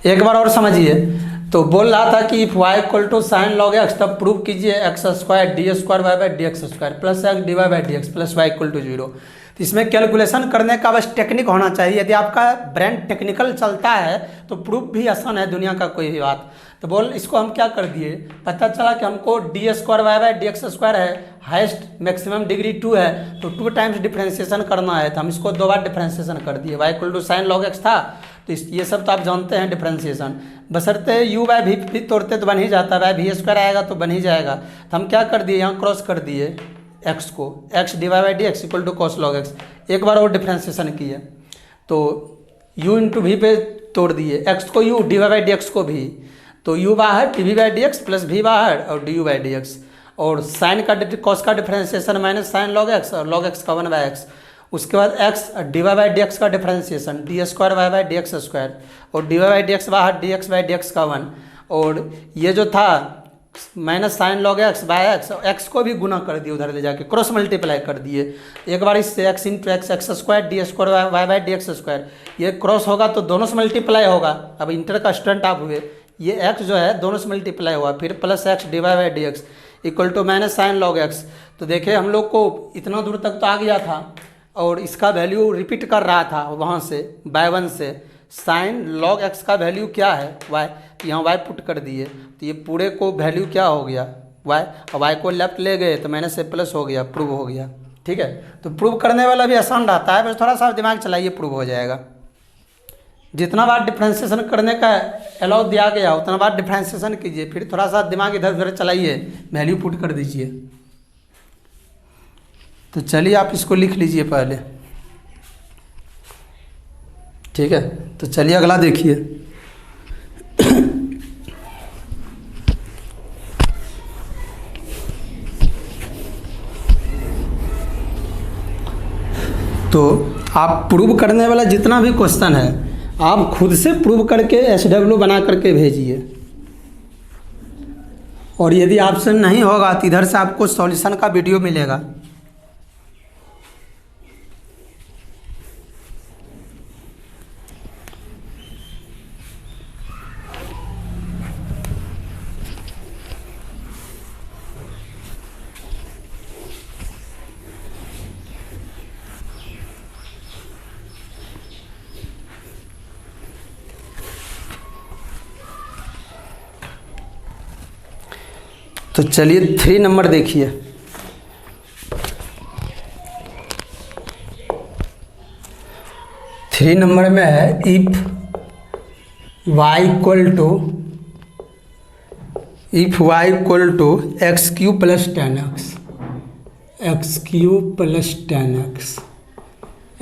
एक बार और समझिए। तो बोल रहा था कि if y equal to sine log x, तब प्रूव कीजिए x square D square Y by D x square plus x D Y by D x plus y equal to 0। तो इसमें कैलकुलेशन करने का बस टेक्निक होना चाहिए। यदि आपका ब्रेन टेक्निकल चलता है तो प्रूफ भी आसान है, दुनिया का कोई भी बात। तो बोल इसको हम क्या कर दिए, पता चला कि हमको D square Y by D x square है, हाइस्ट मैक्सिमम डिग्री 2 है, तो 2 टाइम्स डिफ्रेंसिएशन करना है। तो हम इसको 2 बार डिफ्रेंसिएशन कर दिए। Y equal to sine log x था, तो ये सब तो आप जानते हैं डिफ्रेंसिएशन। बशर्ते यू बाय भी तोड़ते तो बन ही जाता है, बाय भी स्क्वायर आएगा तो बन ही जाएगा। तो हम क्या कर दिए, यहाँ क्रॉस कर दिए एक्स को, X D Y by D x equal to cos log X. एक बार और डिफ्रेंसिएशन किए तो u इंटू वी पे तोड़ दिए, एक्स को u D Y by D x को भी, तो u बाहर D we by D x plus v बाहर और D you by D x. और साइन का कॉस का differentiation minus sine log X और लॉग एक्स का 1 बाई एक्स। उसके बाद X D Y by D x का differentiation D square Y by D x square और D Y by D x बाहर D x by D x का 1। और ये जो था minus sine log x by x, x को भी गुना कर दिए, उधर ले जाके क्रॉस मल्टीप्लाई कर दिए। एक बार इससे x into x x square D square Y by D x square, ये क्रॉस होगा तो दोनों से मल्टीप्लाई होगा। अब इंटर का स्टूडेंट आप हुए, ये एक्स जो है दोनों से मल्टीप्लाई हुआ, फिर plus x D Y by D x equal to minus sine log x. तो देखिए हम लोग को इतना दूर तक तो आ गया था और इसका वैल्यू रिपीट कर रहा था वहाँ से बाय 1 से। साइन लॉग एक्स का वैल्यू क्या है वाई, तो यहाँ वाई पुट कर दिए, तो ये पूरे को वैल्यू क्या हो गया वाई, और वाई को लेफ्ट ले गए तो माइनस से प्लस हो गया, प्रूव हो गया। ठीक है, तो प्रूव करने वाला भी आसान रहता है, बस थोड़ा सा दिमाग चलाइए, प्रूव हो जाएगा। जितना बार डिफ्रेंसिएशन करने का अलाउ दिया गया उतना बार डिफ्रेंसिएशन कीजिए, फिर थोड़ा सा दिमाग इधर उधर चलाइए, वैल्यू पुट कर दीजिए। तो चलिए आप इसको लिख लीजिए पहले, ठीक है। तो चलिए अगला देखिए। तो आप प्रूव करने वाला जितना भी क्वेश्चन है आप खुद से प्रूव करके SW बना करके भेजिए। और यदि ऑप्शन नहीं होगा तो इधर से आपको सॉल्यूशन का वीडियो मिलेगा। तो चलिए 3 नंबर देखिए। थ्री नंबर में है if y equal to x cube plus 10x, x cube plus 10x,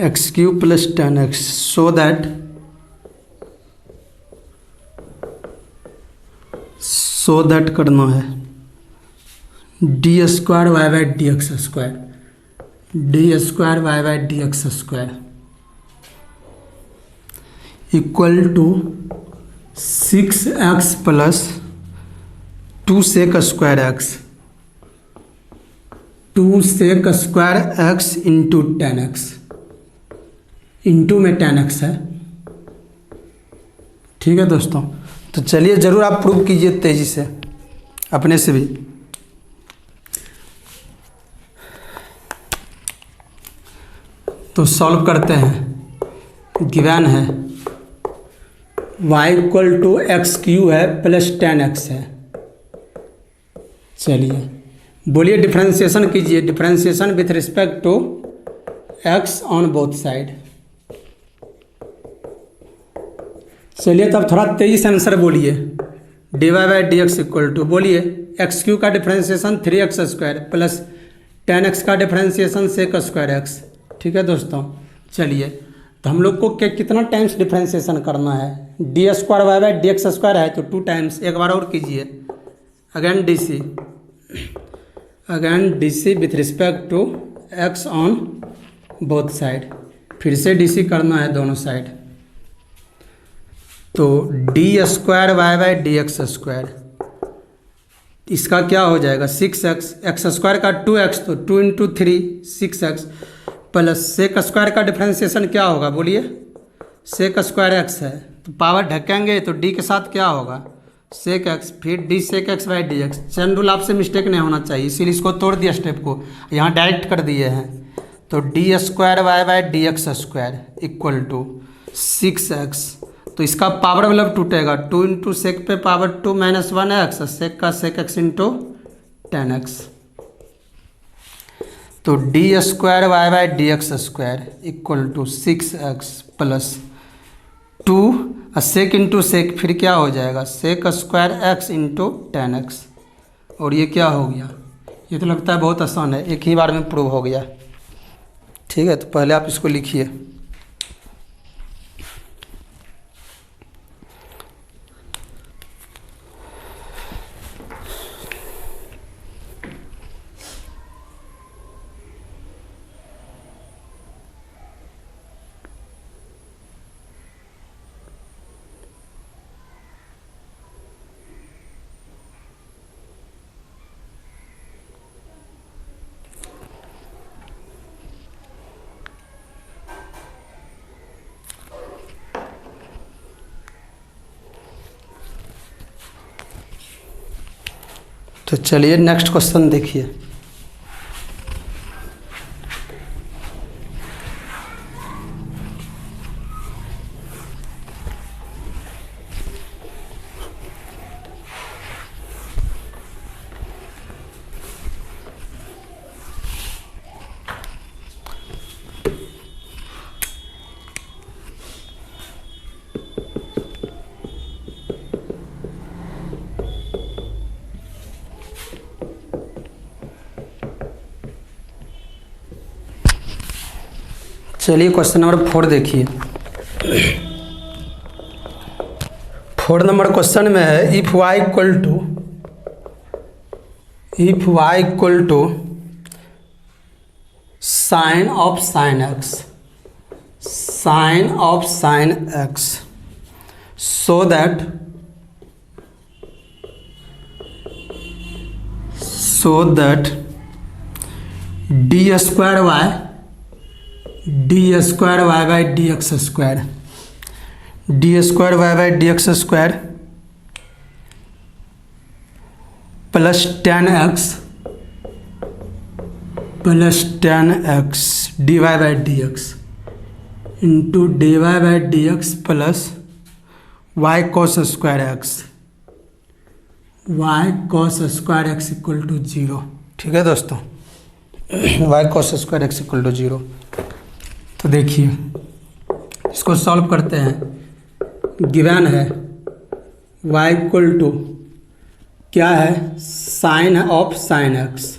x cube plus 10x, so that करना है D square Y by D x square, D square Y by D x square equal to 6x plus 2 sec square x, 2 sec square x into 10x, into में 10x है। ठीक है दोस्तों, तो चलिए ज़रूर आप प्रूव कीजिए तेज़ी से अपने से भी। तो सॉल्व करते हैं। गिवन है y equal to x cube है प्लस 10x है। चलिए बोलिए डिफ्रेंसिएशन कीजिए, differentiation with respect to x on both side. चलिए तब थोड़ा तेजी से आंसर बोलिए। D Y by D x equal to बोलिए एक्स क्यू का differentiation 3x square plus 10x का डिफ्रेंसिएशन सेक स्क्वायर एक्स। ठीक है दोस्तों, चलिए तो हम लोग को कितना टाइम्स डिफ्रेंसिएशन करना है, D square Y by D x square है तो 2 टाइम्स। एक बार और कीजिए, again D C with respect to x on both side, फिर से डी सी करना है दोनों साइड। तो D square Y by D x square, इसका क्या हो जाएगा 6x, एक्स स्क्वायर का 2x तो 2 into 3 6x plus sec square का डिफ्रेंसिएशन क्या होगा बोलिए, सेक स्क्वायर x है तो पावर ढकेंगे तो डी के साथ क्या होगा, सेक एक्स, फिर D sec x by D x. Chain rule आपसे मिस्टेक नहीं होना चाहिए, इसीलिए इसको तोड़ दिया स्टेप को, यहाँ डायरेक्ट कर दिए हैं। तो D square Y by D x square equal to 6x, तो इसका पावर मतलब टूटेगा, 2 इंटू सेक पे पावर 2 माइनस 1x, सेक का सेक एक्स इंटू 10x। तो D square Y by D x square equal to 6x plus 2 sec into sec, फिर क्या हो जाएगा, sec square x into 10x। और ये क्या हो गया, ये तो लगता है बहुत आसान है, एक ही बार में प्रूव हो गया। ठीक है, तो पहले आप इसको लिखिए। तो चलिए नेक्स्ट क्वेश्चन देखिए। चलिए क्वेश्चन नंबर 4 देखिए। 4 नंबर क्वेश्चन में है if y equal to sine of sine x so that D square Y by D x square plus 10x D Y by D x into D Y by D x plus Y cos square x equal to 0। ठीक है दोस्तों, y cos square x equal to 0। तो देखिए इसको solve करते हैं। Given है y equal to क्या है, साइन ऑफ साइन एक्स।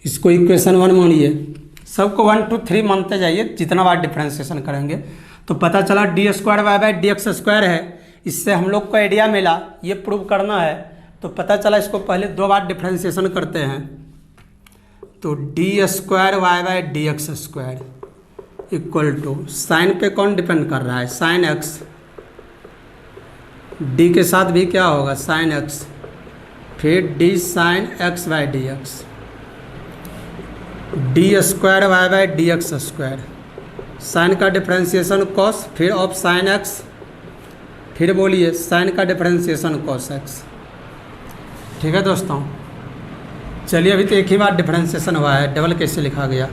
इसको इक्वेशन 1 मानिए, सबको 1 2 3 मानते जाइए, जितना बार डिफ्रेंशिएशन करेंगे। तो पता चला D square Y by D x square है, इससे हम लोग को आइडिया मिला ये प्रूव करना है। तो पता चला इसको पहले 2 बार डिफ्रेंशिएशन करते हैं। तो D square Y by D x square equal to, sine पे कौन डिपेंड कर रहा है, साइन एक्स, डी के साथ भी क्या होगा साइन एक्स, फिर D sine x by D x, D square Y by D x square, sine का डिफ्रेंशिएशन कॉस, फिर ऑफ साइन एक्स, फिर बोलिए साइन का डिफ्रेंशिएशन कॉस एक्स। ठीक है दोस्तों, चलिए अभी तो एक ही बार डिफ्रेंशिएशन हुआ है, डबल कैसे लिखा गया।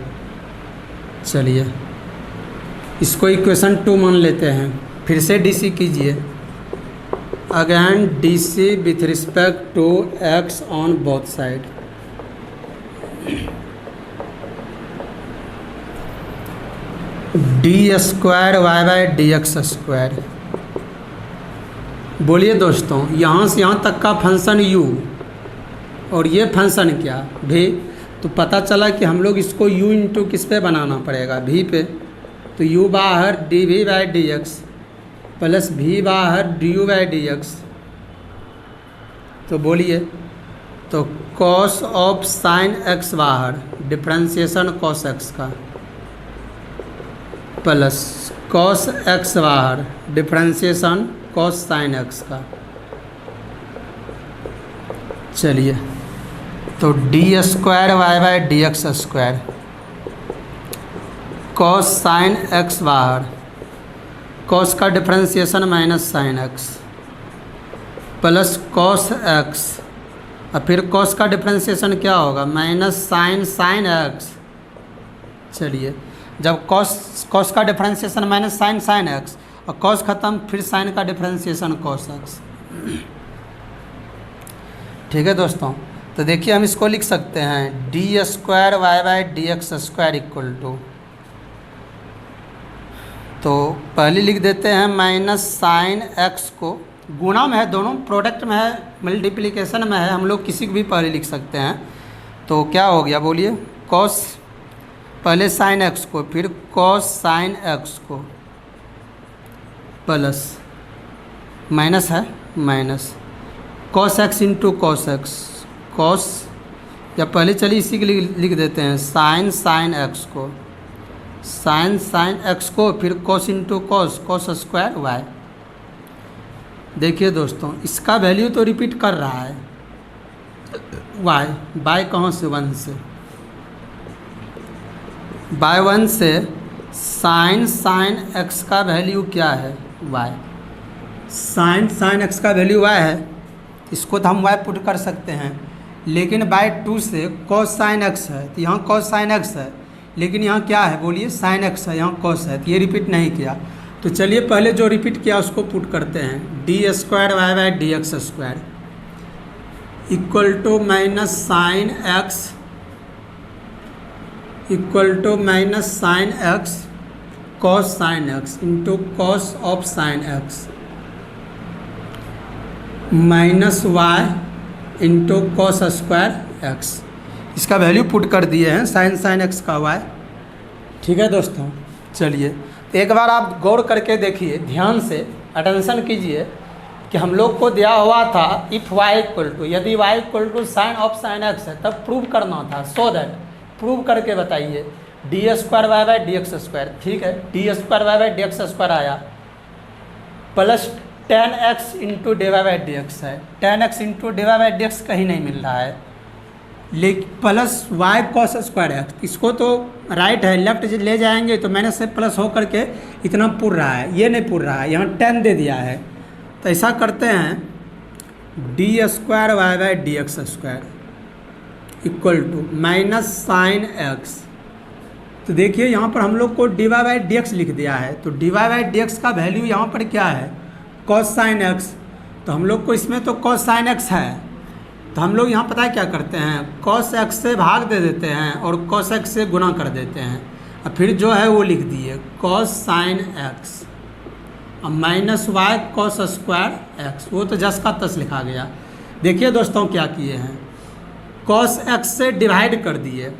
चलिए इसको इक्वेशन 2 मान लेते हैं, फिर से डीसी कीजिए। Again DC with respect to x on both side. D square Y by D x square. बोलिए दोस्तों, यहाँ से यहाँ तक का फंक्शन u और ये फंक्शन क्या भी, तो पता चला कि हम लोग इसको u इंटू किस पे बनाना पड़ेगा, v पे। तो u बाहर D we by D x plus v बाहर D you by D x. तो बोलिए, तो कॉस ऑफ साइन एक्स बाहर डिफ्रेंशिएशन कॉस एक्स का प्लस कॉस एक्स बाहर डिफ्रेंशिएशन कॉस साइन एक्स का। चलिए तो D square Y by D x square cos sine x बाहर कॉस का differentiation minus sine x plus cos x, और फिर कॉस का डिफरेंशिएशन क्या होगा, माइनस साइन एक्स। चलिए, जब कॉस का डिफरेंशिएशन माइनस साइन एक्स और कॉस खत्म, फिर साइन का डिफरेंशिएशन कॉस एक्स। ठीक है दोस्तों, तो देखिए हम इसको लिख सकते हैं D square Y by D x square equal to, तो पहले लिख देते हैं माइनस साइन एक्स को, गुणा में है, दोनों प्रोडक्ट में है, मल्टीप्लिकेशन में है, हम लोग किसी को भी पहले लिख सकते हैं। तो क्या हो गया बोलिए, कॉस, पहले साइन एक्स को, फिर कॉस साइन एक्स को, प्लस माइनस है, minus cos x into cos x, cos, या पहले चलिए इसी के लिए लिख देते हैं साइन एक्स को, साइन एक्स को, फिर cos into cos square y. देखिए दोस्तों, इसका वैल्यू तो रिपीट कर रहा है, बाय कहाँ से, 1 से, बाय 1 से साइन एक्स का वैल्यू क्या है, वाई, साइन एक्स का वैल्यू वाई है, इसको तो हम वाई पुट कर सकते हैं, लेकिन बाय 2 से कॉस साइन एक्स है, तो यहाँ कॉस साइन एक्स है, लेकिन यहाँ क्या है बोलिए, साइन एक्स है, यहाँ कॉस है, तो ये रिपीट नहीं किया। तो चलिए पहले जो रिपीट किया उसको पुट करते हैं, D square Y by D x square equal to minus sine x equal to minus sine x cos sine x into cos of sine x minus y into cos square x. इसका value put कर दिए हैं, sine x का Y. ठीक है दोस्तों, चलिए तो एक बार आप गौर करके देखिए, ध्यान से अटेंशन कीजिए कि हम लोग को दिया हुआ था इफ़ वाई इक्वल टू, यदि y equal to sine of sine x है तब प्रूव करना था, सो दैट प्रूव करके बताइए D square Y by D x square. ठीक है, D square Y by D x square आया, plus 10x into D Y by D x है, 10x into D Y by D X कहीं नहीं मिल रहा है, लेकिन plus Y cos square X, इसको तो राइट है, लेफ्ट ले जाएंगे तो मैंने से प्लस हो करके इतना पुर रहा है, ये नहीं पुर रहा है, यहाँ 10 दे दिया है। तो ऐसा करते हैं D square Y by D x square equal to minus sine x. तो देखिए यहाँ पर हम लोग को D Y by D x लिख दिया है, तो D Y by D x का वैल्यू यहाँ पर क्या है, कॉस साइन एक्स, तो हम लोग को इसमें तो कॉस साइन एक्स है, तो हम लोग यहाँ पता है क्या करते हैं, कॉस एक्स से भाग दे देते हैं और कॉस एक्स से गुना कर देते हैं, और फिर जो है वो लिख दिए कॉस साइन एक्स और minus Y cos square x, वो तो जस का तस लिखा गया। देखिए दोस्तों क्या किए हैं, कॉस एक्स से डिवाइड कर दिए,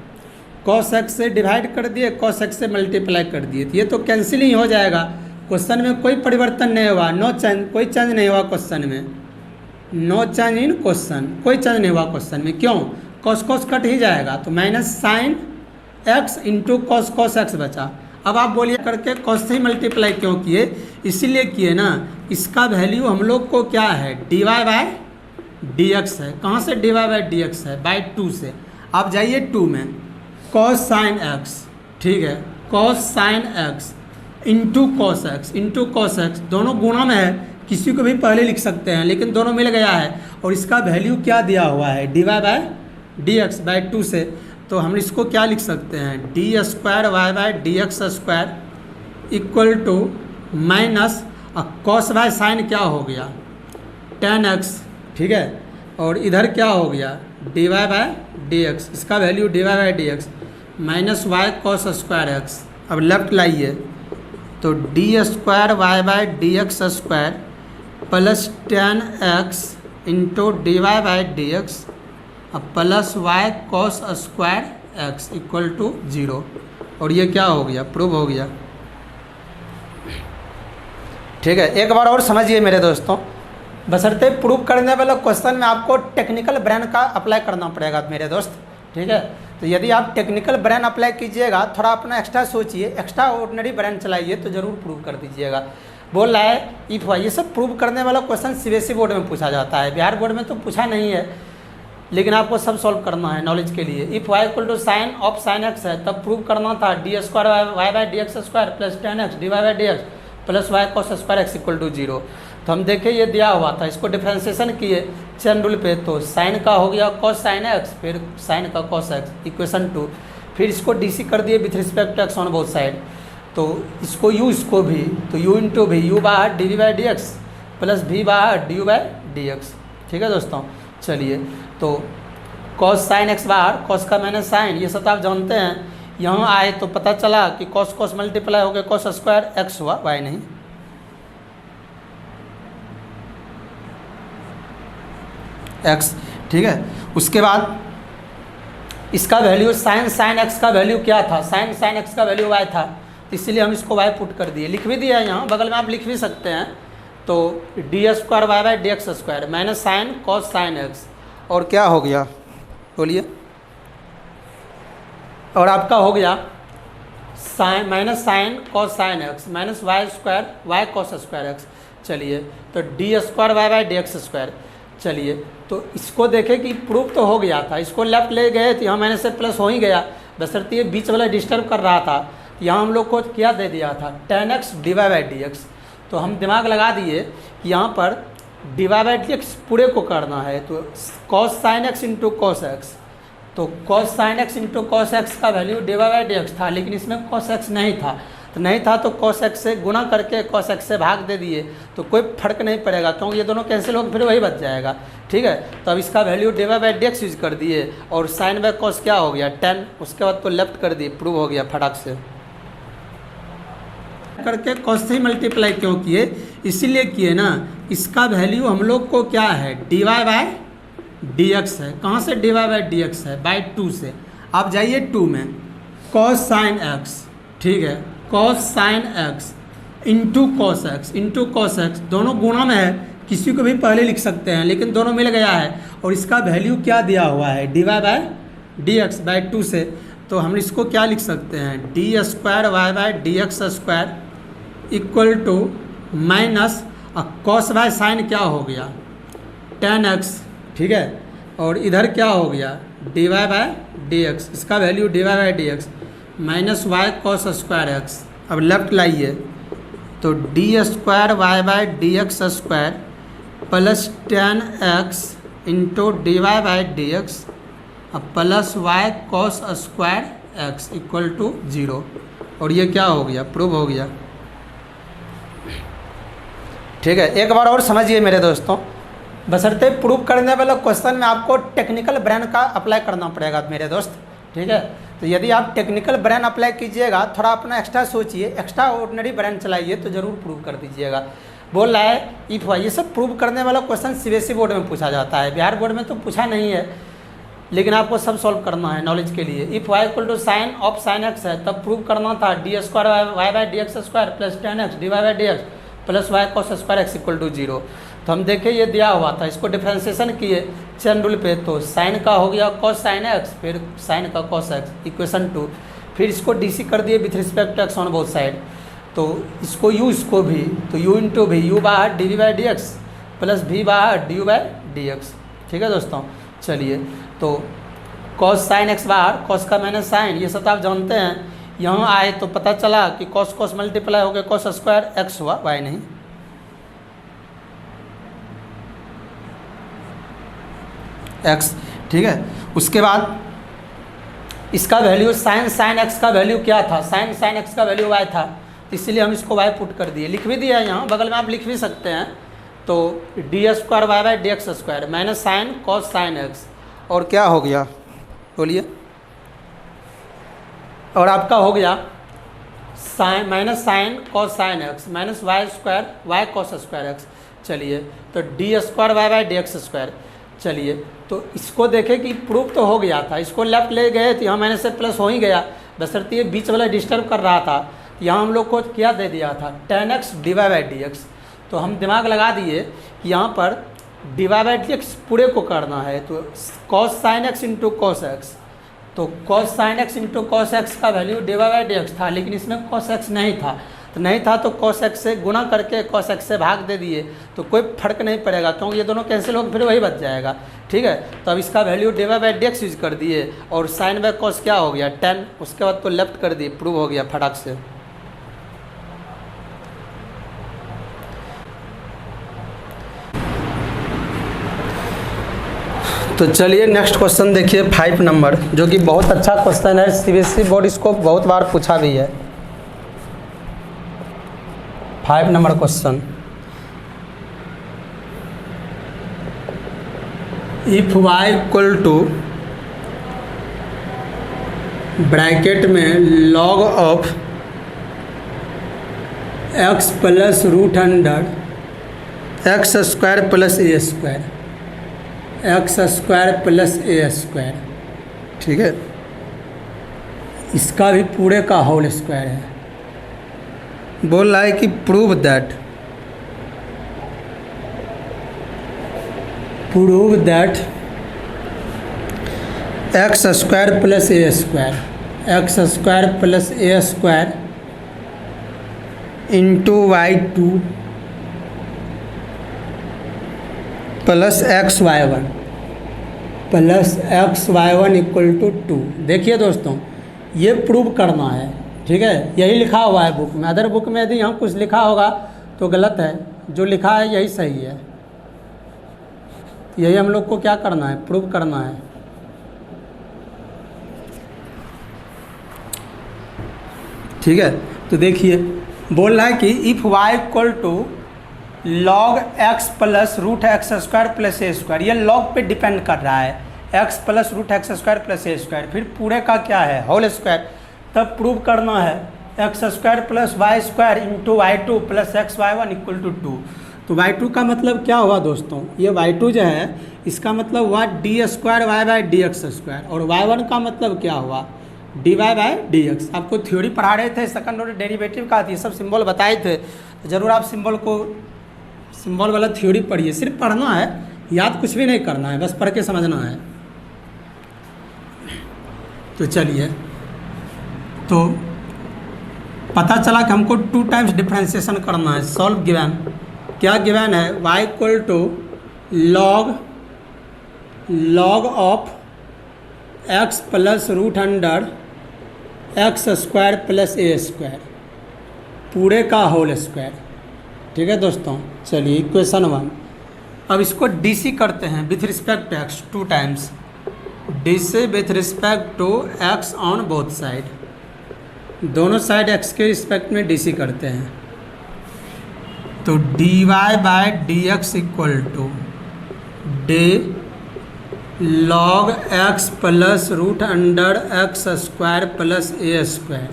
कॉस एक्स से डिवाइड कर दिए, कॉस एक्स से मल्टीप्लाई कर दिए, तो ये तो कैंसिल ही हो जाएगा, क्वेश्चन में कोई परिवर्तन नहीं हुआ, नो चेंज, कोई चेंज नहीं हुआ क्वेश्चन में, नो चेंज इन क्वेश्चन, कोई चेंज नहीं हुआ क्वेश्चन में, क्यों, कॉस कट ही जाएगा, तो minus sine x into cos x बचा। अब आप बोलिए करके कॉस से ही मल्टीप्लाई क्यों किए, इसीलिए किए ना, इसका वैल्यू हम लोग को क्या है, D Y by D x है, कहाँ से D Y by D x है, बाई 2 से, आप जाइए 2 में, कॉस साइन एक्स, ठीक है, cos sine x into cos x, दोनों गुणा में है, किसी को भी पहले लिख सकते हैं, लेकिन दोनों मिल गया है, और इसका वैल्यू क्या दिया हुआ है, D Y by D x by 2 से, तो हम इसको क्या लिख सकते हैं, D square Y by D x square equal to minus cos by sine क्या हो गया 10x, ठीक है, और इधर क्या हो गया D Y by D x, इसका value D Y by D X minus Y cos square X. अब लेफ्ट लाइए तो D square Y by D x square plus 10x into D Y by D x plus Y cos square x equal to 0, और ये क्या हो गया, prove हो गया। ठीक है, एक बार और समझिए मेरे दोस्तों, बशर्ते प्रूव करने वाला क्वेश्चन में आपको टेक्निकल ब्रेन का अप्लाई करना पड़ेगा मेरे दोस्त। ठीक है, तो यदि आप टेक्निकल ब्रेन अप्लाई कीजिएगा, थोड़ा अपना एक्स्ट्रा सोचिए, एक्स्ट्रा ऑर्डिनरी ब्रेन चलाइए, तो ज़रूर प्रूव कर दीजिएगा। बोल रहा है इफ वाई, ये सब प्रूव करने वाला क्वेश्चन सीबीएसई बोर्ड में पूछा जाता है, बिहार बोर्ड में तो पूछा नहीं है, लेकिन आपको सब सॉल्व करना है नॉलेज के लिए। If y equal to sine of sine x है, तब प्रूव करना था D square Y by D x square plus 10x D Y by D x plus Y cos square x equal to 0। तो हम देखें ये दिया हुआ था, इसको डिफ्रेंसिएशन किए चेन रूल पे, तो साइन का हो गया कॉस साइन एक्स, फिर साइन का कॉस एक्स इक्वेशन 2, फिर इसको डीसी कर दिए with respect to x on both side. तो इसको यू, इसको भी, तो यू इंटू भी, यू बाहर D we by D x plus भी बाहर D you by D x. ठीक है दोस्तों, चलिए तो कॉस साइन एक्स बाहर, कॉस का माइनस साइन, ये सब तो आप जानते हैं। यहाँ आए तो पता चला कि कॉस कॉस मल्टीप्लाई हो गया कॉस स्क्वायर एक्स हुआ, वाई नहीं, एक्स। ठीक है, उसके बाद इसका वैल्यू साइन साइन एक्स का वैल्यू क्या था, साइन साइन एक्स का वैल्यू वाई था, तो इसीलिए हम इसको वाई पुट कर दिए, लिख भी दिया है यहाँ बगल में, आप लिख भी सकते हैं। तो D square Y by D x square minus sine cos sine x, और क्या हो गया बोलिए, और आपका हो गया sine minus sine cos sine x minus y square y cos square x. चलिए तो D square Y by D x square. चलिए तो इसको देखें कि प्रूफ तो हो गया था, इसको लेफ्ट ले गए तो यहाँ माइनस से प्लस हो ही गया, बशर्ते ये बीच वाला डिस्टर्ब कर रहा था। यहाँ हम लोग को क्या दे दिया था, tan x D Y by D x. तो हम दिमाग लगा दिए कि यहाँ पर डिवाई बाई डी एक्स पूरे को करना है, तो cos sine x into cos X, तो cos sine x into cos x का value D Y by D X था, लेकिन इसमें कॉस एक्स नहीं था, तो नहीं था तो कॉस एक्स से गुणा करके कॉस एक्स से भाग दे दिए, तो कोई फर्क नहीं पड़ेगा क्योंकि ये दोनों कैंसिल होकर फिर वही बच जाएगा। ठीक है, तो अब इसका value D Y by D X use कर दिए, और साइन बाई कॉस क्या हो गया 10, उसके बाद तो लेफ्ट कर दिए, प्रूव हो गया फटाक से करके। कॉस से मल्टीप्लाई क्यों किए, इसीलिए किए ना, इसका वैल्यू हम लोग को क्या है डिवाई बाई डी एक्स है। कहाँ से डिवाई बाई डी एक्स है, बाई 2 से। आप जाइए 2 में, कॉस साइन एक्स, ठीक है, cos sine x into cos x, दोनों गुणा में है, किसी को भी पहले लिख सकते हैं, लेकिन दोनों मिल गया है, और इसका वैल्यू क्या दिया हुआ है d y by D x by 2 से। तो हम इसको क्या लिख सकते हैं, D square Y by D x square equal to minus cos by sine क्या हो गया tan x, ठीक है, और इधर क्या हो गया D Y by D x, इसका value D Y by D X minus Y cos square X. अब लेफ्ट लाइए तो D square Y by D x square plus tan x into D Y by D x plus Y cos square x equal to 0, और ये क्या हो गया, prove हो गया। ठीक है, एक बार और समझिए मेरे दोस्तों, बशर्ते प्रूव करने वाला क्वेश्चन में आपको टेक्निकल ब्रेन का अप्लाई करना पड़ेगा मेरे दोस्त। ठीक है, तो यदि आप टेक्निकल ब्रेन अप्लाई कीजिएगा, थोड़ा अपना एक्स्ट्रा सोचिए, एक्स्ट्रा ऑर्डिनरी ब्रेन चलाइए, तो ज़रूर प्रूव कर दीजिएगा। बोल रहा है इफ वाई, ये सब प्रूव करने वाला क्वेश्चन सीबीएसई बोर्ड में पूछा जाता है, बिहार बोर्ड में तो पूछा नहीं है, लेकिन आपको सब सॉल्व करना है नॉलेज के लिए। If y equal to sine of sine x है, तब प्रूव करना था D square Y by D x square plus tan x d Y by D x plus Y cos square x equal to 0। तो हम देखें ये दिया हुआ था, इसको डिफ्रेंसिएशन किए चेन रूल पे, तो साइन का हो गया कॉस साइन एक्स, फिर साइन का कॉस एक्स इक्वेशन 2, फिर इसको डीसी कर दिए with respect to x on both side. तो इसको यू, इसको भी, तो यू इंटू भी, यू बाहर D we by D x plus भी बाहर D you by D x. ठीक है दोस्तों, चलिए तो कॉस साइन एक्स बाहर, कॉस का माइनस साइन, ये सब तो आप जानते हैं। यहाँ आए तो पता चला कि कॉस कॉस मल्टीप्लाई हो गया कॉस स्क्वायर एक्स हुआ, वाई नहीं, एक्स। ठीक है, उसके बाद इसका वैल्यू साइन साइन एक्स का वैल्यू क्या था, साइन साइन एक्स का वैल्यू वाई था, इसीलिए हम इसको वाई पुट कर दिए, लिख भी दिया है यहाँ बगल में, आप लिख भी सकते हैं। तो D square Y by D x square minus sine cos sine x, और क्या हो गया बोलिए, और आपका हो गया sine minus sine cos sine x minus y square y cos square x. चलिए तो D square Y by D x square. चलिए तो इसको देखें कि प्रूफ तो हो गया था, इसको लेफ्ट ले गए तो यहाँ माइनस से प्लस हो ही गया, बशर्ते ये बीच वाला डिस्टर्ब कर रहा था। यहाँ हम लोग को क्या दे दिया था tan x D Y by D x, तो हम दिमाग लगा दिए कि यहाँ पर डिवाई बाई डी एक्स पूरे को करना है, तो cos sine x into cos X, तो cos sine x into cos x का value D Y by D X था, लेकिन इसमें कॉस एक्स नहीं था, तो नहीं था तो कॉस एक्स से गुणा करके कॉस एक्स से भाग दे दिए, तो कोई फर्क नहीं पड़ेगा क्योंकि ये दोनों कैंसिल होकर फिर वही बच जाएगा। ठीक है, तो अब इसका value D Y by D X use कर दिए, और साइन बाई कॉस क्या हो गया 10, उसके बाद तो लेफ्ट कर दिए, प्रूव हो गया फटाक से। तो चलिए नेक्स्ट क्वेश्चन देखिए 5 नंबर, जो कि बहुत अच्छा क्वेश्चन है। सीबीएसई बोर्ड इसको बहुत बार पूछा भी है। 5 number question, if y equal to bracket में log of x plus root under x square plus A square, x square plus A square, ठीक है, इसका भी पूरे का होल स्क्वायर है। बोल रहा है कि prove that x square plus A square, x square plus A square into y2 plus x y one equal to 2। देखिए दोस्तों, ये प्रूव करना है, ठीक है। यही लिखा हुआ है बुक में। अदर बुक में यदि यहाँ कुछ लिखा होगा तो गलत है, जो लिखा है यही सही है। यही हम लोग को क्या करना है, प्रूव करना है। ठीक है, तो देखिए बोल रहा है कि if y equal to log x plus root x square plus A square, ये log पे डिपेंड कर रहा है, x plus root x square plus ए स्क्वायर, फिर पूरे का क्या है होल स्क्वायर। तब प्रूव करना है x square plus y square into y2 plus x y one equal to 2। तो y2 का मतलब क्या हुआ दोस्तों, ये y2 जो है इसका मतलब हुआ d square Y by D x square, और y1 का मतलब क्या हुआ d Y by D x. आपको थ्योरी पढ़ा रहे थे, सेकंड ऑर्डर डेरिवेटिव का, ये सब सिंबल बताए थे, तो ज़रूर आप सिंबल वाला थ्योरी पढ़िए। सिर्फ पढ़ना है, याद कुछ भी नहीं करना है, बस पढ़ के समझना है। तो चलिए, तो पता चला कि हमको 2 टाइम्स डिफ्रेंशिएशन करना है। सॉल्व गिवन, क्या गिवन है, y equal to log of x plus root under x square plus A square, पूरे का होल स्क्वायर। ठीक है दोस्तों, चलिए इक्वेशन 1। अब इसको डीसी करते हैं with respect to x 2 times, DC with respect to x on both side, दोनों साइड एक्स के रिस्पेक्ट में डीसी करते हैं। तो D Y by D x equal to d log x plus root under x square plus A square,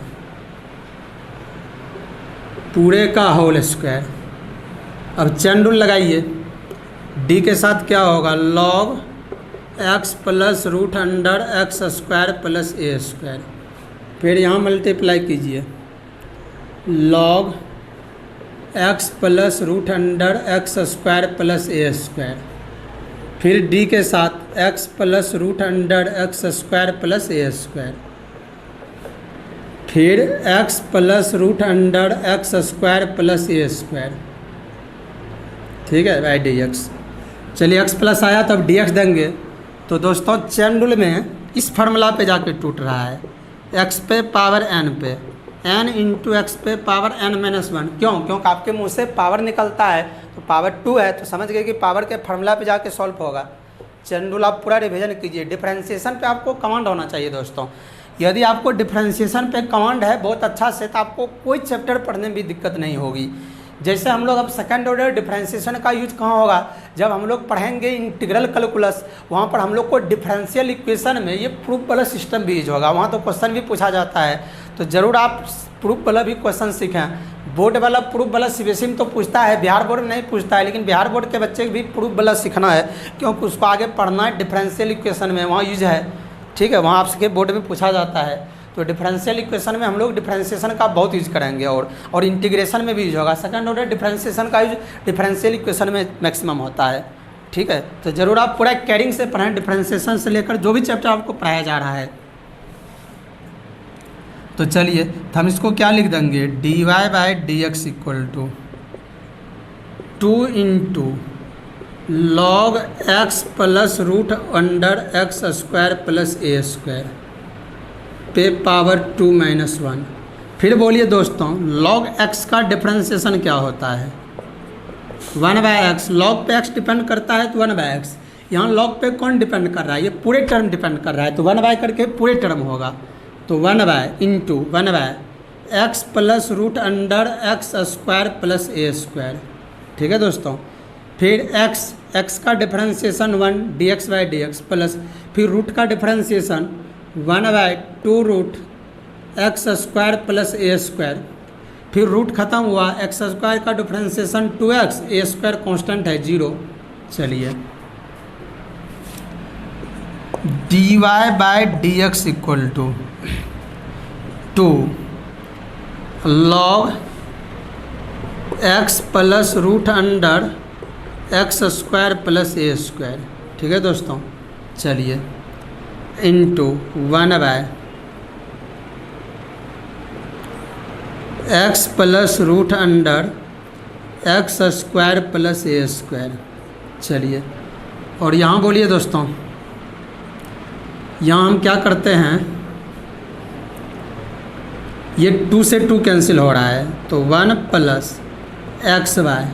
पूरे का whole square. अब chain rule लगाइए, डी के साथ क्या होगा log x plus root under x square plus ए square, फिर यहाँ मल्टीप्लाई कीजिए log x plus root under x square plus ए स्क्वायर, फिर डी के साथ x plus root under x square plus ए स्क्वायर, फिर X plus root under x square plus ए square, ठीक है, by D x. चलिए एक्स प्लस आया तब D x देंगे। तो दोस्तों चैन रूल में इस फार्मूला पे जाके टूट रहा है, एक्स पे पावर एन पे, एन इंटू एक्स पे पावर एन माइनस 1। क्यों? क्योंकि आपके मुंह से पावर निकलता है तो पावर 2 है, तो समझ गए कि पावर के फार्मूला पे जाके सॉल्व होगा। चैन रूल आप पूरा रिवीजन कीजिए। डिफरेंशिएशन पे आपको कमांड होना चाहिए दोस्तों। यदि आपको डिफरेंशिएशन पे कमांड है बहुत अच्छा से, तो आपको कोई चैप्टर पढ़ने में भी दिक्कत नहीं होगी। जैसे हम लोग अब सेकंड ऑर्डर डिफरेंशिएशन का यूज कहाँ होगा, जब हम लोग पढ़ेंगे इंटीग्रल कैलकुलस, वहाँ पर हम लोग को डिफरेंशियल इक्वेशन में ये प्रूफ वाला सिस्टम भी यूज होगा। वहाँ तो क्वेश्चन भी पूछा जाता है, तो ज़रूर आप प्रूफ वाला भी क्वेश्चन सीखें। बोर्ड वाला प्रूफ वाला सीबीएसई में तो पूछता है, बिहार बोर्ड में नहीं पूछता है, लेकिन बिहार बोर्ड के बच्चे भी प्रूफ वाला सीखना है, क्योंकि उसको आगे पढ़ना है डिफरेंशियल इक्वेशन में, वहाँ यूज है। ठीक है, वहाँ आपके बोर्ड में पूछा जाता है। तो डिफरेंशियल इक्वेशन में हम लोग डिफरेंशिएशन का बहुत यूज करेंगे, और इंटीग्रेशन में भी यूज होगा। सेकंड ऑर्डर डिफरेंशिएशन का यूज डिफरेंशियल इक्वेशन में मैक्सिमम होता है। ठीक है, तो ज़रूर आप पूरा कैरिंग से पढ़ें, डिफरेंशिएशन से लेकर जो भी चैप्टर आपको पढ़ाया जा रहा है। तो चलिए, तो हम इसको क्या लिख देंगे, d Y by D x equal to 2 into log x plus root under x square plus A square पे पावर 2 माइनस 1। फिर बोलिए दोस्तों, log x का डिफरेंशिएशन क्या होता है, 1 बाई एक्स। लॉग पे x डिपेंड करता है तो 1 बाई एक्स। यहाँ लॉग पे कौन डिपेंड कर रहा है, ये पूरे टर्म डिपेंड कर रहा है, तो 1 बाय करके पूरे टर्म होगा, तो 1 by into 1 by x plus root under x square plus A square. ठीक है दोस्तों, फिर एक्स का differentiation 1 D x by D x plus फिर रूट का differentiation 1 by 2 root x square plus A square, फिर रूट खत्म हुआ, एक्स स्क्वायर का डिफरेंशिएशन 2x, ए स्क्वायर कॉन्स्टेंट है 0। चलिए D Y by D x equal to 2 log x plus root under x square plus A square. ठीक है दोस्तों, चलिए into 1 by x plus root under x square plus A square. चलिए और यहाँ बोलिए दोस्तों, यहाँ हम क्या करते हैं, ये 2 से 2 कैंसिल हो रहा है, तो 1 plus x by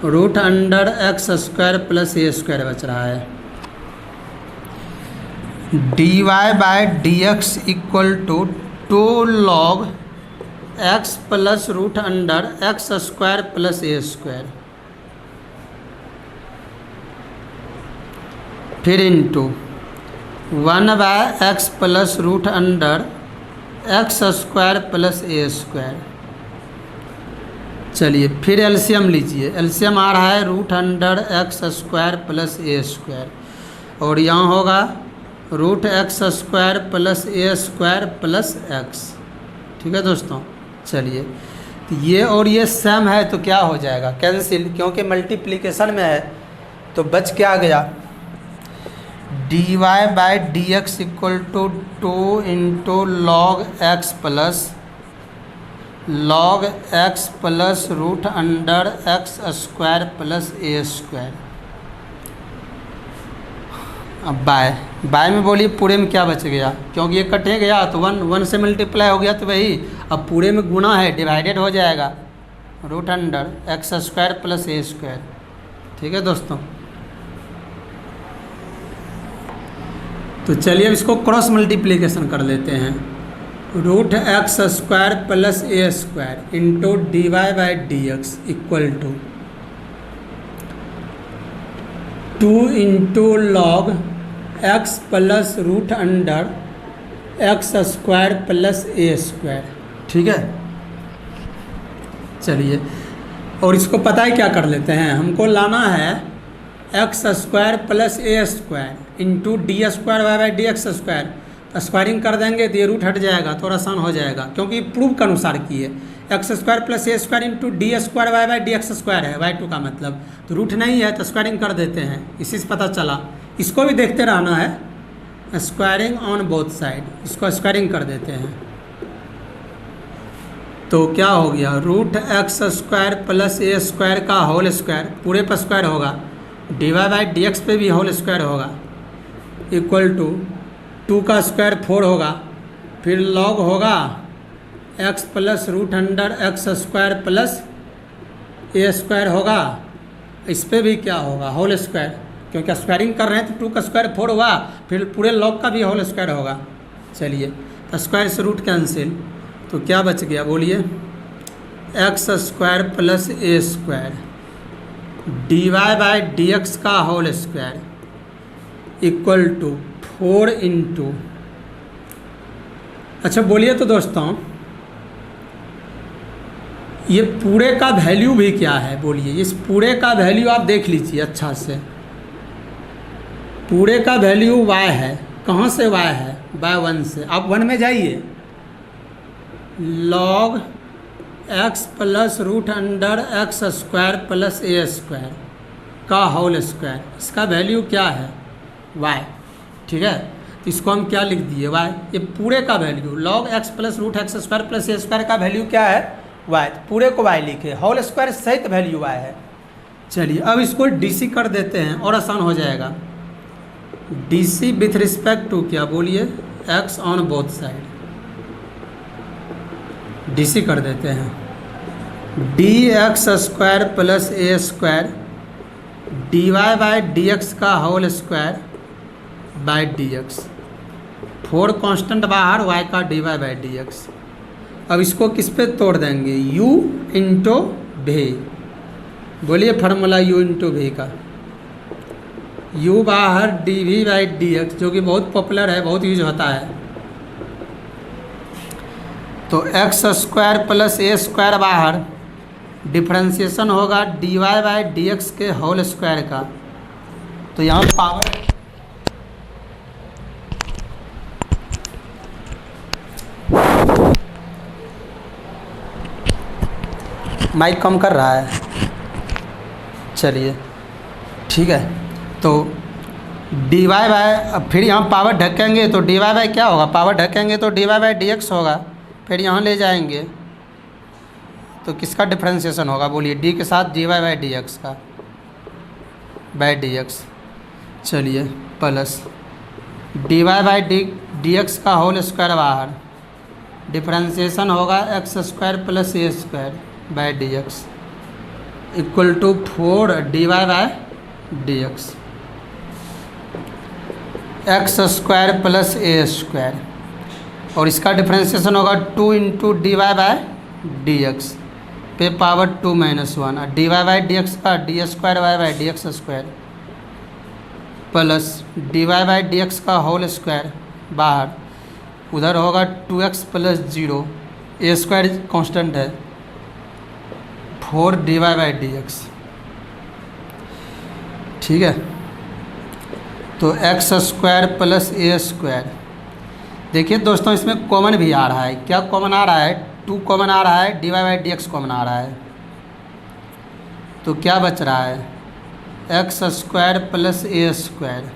root under x square plus A square बच रहा है। D Y by D x equal to 2 log x plus root under x square plus A square, फिर into 1 by x plus root under x square plus A square. चलिए फिर LCM लीजिए, LCM आ रहा है root under x square plus ए square, और यहाँ होगा रूट एक्स स्क्वायर प्लस ए स्क्वायर प्लस एक्स। ठीक है दोस्तों, चलिए तो ये और ये सेम है तो क्या हो जाएगा, कैंसिल, क्योंकि मल्टीप्लिकेशन में है, तो बच क्या गया, D Y by D x equal to 2 into log x plus root under x square plus A square. अब बाय में बोलिए पूरे में क्या बच गया, क्योंकि ये कटे गया तो 1 से मल्टीप्लाई हो गया, तो वही अब पूरे में गुना है, डिवाइडेड हो जाएगा, root under x square plus ए स्क्वायर। ठीक है दोस्तों, तो चलिए अब इसको क्रॉस मल्टीप्लिकेशन कर लेते हैं, root x square plus A square into D Y by D x equal to 2 into log x plus root under x square plus A square. ठीक है, चलिए और इसको पता है क्या कर लेते हैं, हमको लाना है x square plus A square into d square Y by D x square, squaring कर देंगे तो ये रूट हट जाएगा, थोड़ा आसान हो जाएगा, क्योंकि प्रूफ के अनुसार की है, x square plus A square into d square Y by D x square है, वाई 2 का मतलब, तो रूट नहीं है तो स्क्वायरिंग कर देते हैं, इसी से पता चला। इसको भी देखते रहना है, स्क्वायरिंग ऑन बोथ साइड, इसको स्क्वायरिंग कर देते हैं, तो क्या हो गया, रूट एक्स स्क्वायर प्लस ए स्क्वायर का होल स्क्वायर, पूरे पर स्क्वायर होगा, D Y by D x पे भी होल स्क्वायर होगा, इक्वल टू 2 का स्क्वायर 4 होगा, फिर लॉग होगा X plus root under x square plus ए स्क्वायर होगा, इस पर भी क्या होगा, होल स्क्वायर, क्योंकि स्क्वायरिंग कर रहे हैं तो 2 का स्क्वायर 4 हुआ, फिर पूरे लॉग का भी होल स्क्वायर होगा। चलिए तो स्क्वायर से रूट कैंसिल, तो क्या बच गया बोलिए, x square plus A square D Y by D x का whole square equal to 4 into, अच्छा बोलिए तो दोस्तों ये पूरे का वैल्यू भी क्या है, बोलिए इस पूरे का वैल्यू आप देख लीजिए अच्छा से, पूरे का वैल्यू y है, कहाँ से y है, बाय 1 से, आप 1 में जाइए, log x plus root under x square plus ए स्क्वायर का होल स्क्वायर, इसका वैल्यू क्या है, y। ठीक है, तो इसको हम क्या लिख दिए, y, ये पूरे का value log x plus root x square plus ए स्क्वायर का वैल्यू क्या है, y, पूरे को y लिखे, होल स्क्वायर सहित वैल्यू y है। चलिए अब इसको डीसी कर देते हैं और आसान हो जाएगा, डीसी विथ रिस्पेक्ट टू क्या बोलिए, x on both side, DC कर देते हैं, d x square plus A square D Y by D x का whole square by D x. 4 constant बाहर, y का d Y by D x. अब इसको किस पे तोड़ देंगे, u इंटू भी। बोलिए फार्मूला u इंटू भी का, u बाहर D we by D x, जो कि बहुत पॉपुलर है, बहुत यूज होता है। तो एक्स स्क्वायर प्लस ए स्क्वायर बाहर, डिफ्रेंशिएशन होगा D Y by D x के होल स्क्वायर का। तो यहाँ पावर माइक कम कर रहा है, चलिए ठीक है। तो डी वाई बाई, फिर यहाँ पावर ढकेंगे तो डी वाई बाई क्या होगा, पावर ढकेंगे तो D Y by D x होगा। फिर यहाँ ले जाएंगे तो किसका डिफ्रेंशिएशन होगा, बोलिए, डी के साथ d Y by D x का बाई डी एक्स। चलिए plus d Y by D x का होल स्क्वायर बाहर, डिफ्रेंशिएशन होगा x square plus A square by D x equal to 4 d Y by D x. X square plus A square, और इसका differentiation होगा 2 into D Y by D x पे power 2 - 1, और D Y by D x का d square Y by D x square plus d Y by D x का whole square बाहर, उधर होगा 2x प्लस 0, ए स्क्वायर कॉन्स्टेंट है, 4 d Y by D x. ठीक है, तो एक्स स्क्वायर प्लस ए square. देखिए दोस्तों, इसमें कॉमन भी आ रहा है, क्या कॉमन आ रहा है, 2 कॉमन आ रहा है, D Y by D x common आ रहा है। तो क्या बच रहा है, एक्स स्क्वायर प्लस ए स्क्वायर,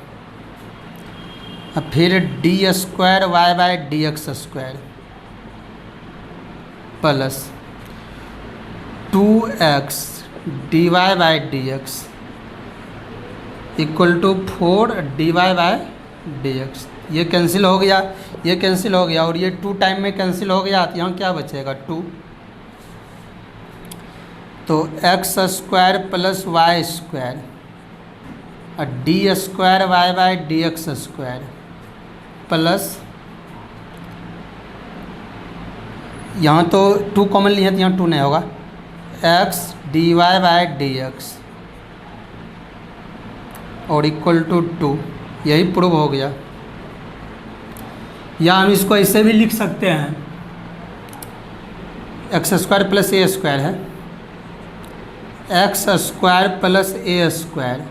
फिर d square Y by D x square plus 2x d Y by D x equal to 4 d Y by D x. ये कैंसिल हो गया, ये कैंसिल हो गया, और ये 2 टाइम में कैंसिल हो गया, तो यहाँ क्या बचेगा 2। तो x square plus y square और d square Y by D x square plus, यहाँ तो 2 कॉमन लिया तो यहाँ 2 नहीं होगा, x D Y by D x और इक्वल टू 2, यही प्रूव हो गया। या हम इसको ऐसे भी लिख सकते हैं, एक्स स्क्वायर प्लस ए स्क्वायर है, एक्स स्क्वायर प्लस ए square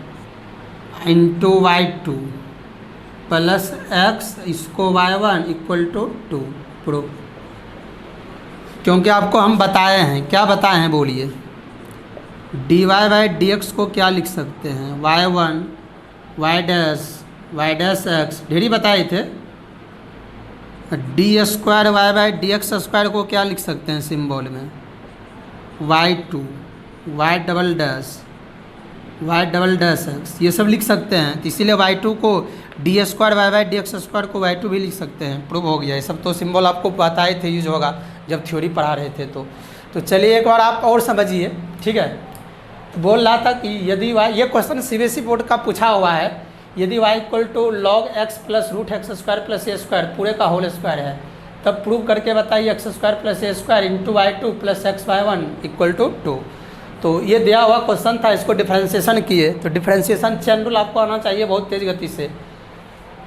into y 2 plus x इसको y1 इक्वल टू 2 प्रूफ। क्योंकि आपको हम बताए हैं, क्या बताए हैं बोलिए, D Y by D x को क्या लिख सकते हैं, y1 y डैश एक्स, ढेरी बताए थे। D square Y by D x square को क्या लिख सकते हैं सिंबल में, y2 y double dash x, ये सब लिख सकते हैं। तो इसीलिए y2 को d square Y by D x square को y2 भी लिख सकते हैं, प्रूव हो गया। ये सब तो सिंबल आपको बताए थे, यूज होगा जब थ्योरी पढ़ा रहे थे। तो चलिए एक बार आप और समझिए, ठीक है। तो बोल रहा था कि यदि y, ये क्वेश्चन सीबीएसई बोर्ड का पूछा हुआ है, यदि y equal to log x plus root x square plus A square पूरे का होल स्क्वायर है, तब प्रूव करके बताइए x square plus A square into y2 plus x y1 equal to 2। तो ये दिया हुआ क्वेश्चन था, इसको डिफ्रेंशिएशन किए। तो डिफ्रेंशिएशन चेन रूल आपको आना चाहिए बहुत तेज़ गति से।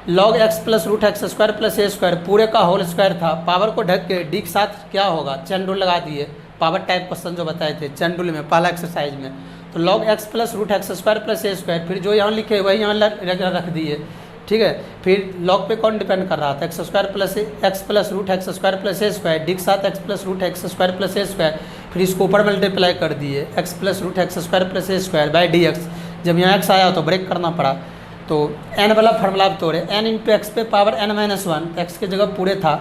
Log x plus root x square plus ए स्क्वायर पूरे का होल स्क्वायर था, पावर को ढक के डी के साथ क्या होगा, चेन रूल लगा दिए। पावर टाइप क्वेश्चन जो बताए थे चेन रूल में पहला एक्सरसाइज में। तो log x plus root x square plus ए स्क्वायर, फिर जो यहाँ लिखे वही यहाँ रख दिए, ठीक है। फिर लॉग पे कौन डिपेंड कर रहा था, x plus root x square plus ए स्क्वायर, डी के साथ x plus root x square plus ए स्क्वायर, फिर इसको ऊपर मल्टीप्लाई कर दिए x plus root x square plus A square by D x. जब यहाँ एक्स आया तो ब्रेक करना पड़ा, तो एन वाला फार्मूला आप तोड़े, एन इंटू एक्स पे पावर एन माइनस 1, एक्स के जगह पूरे था,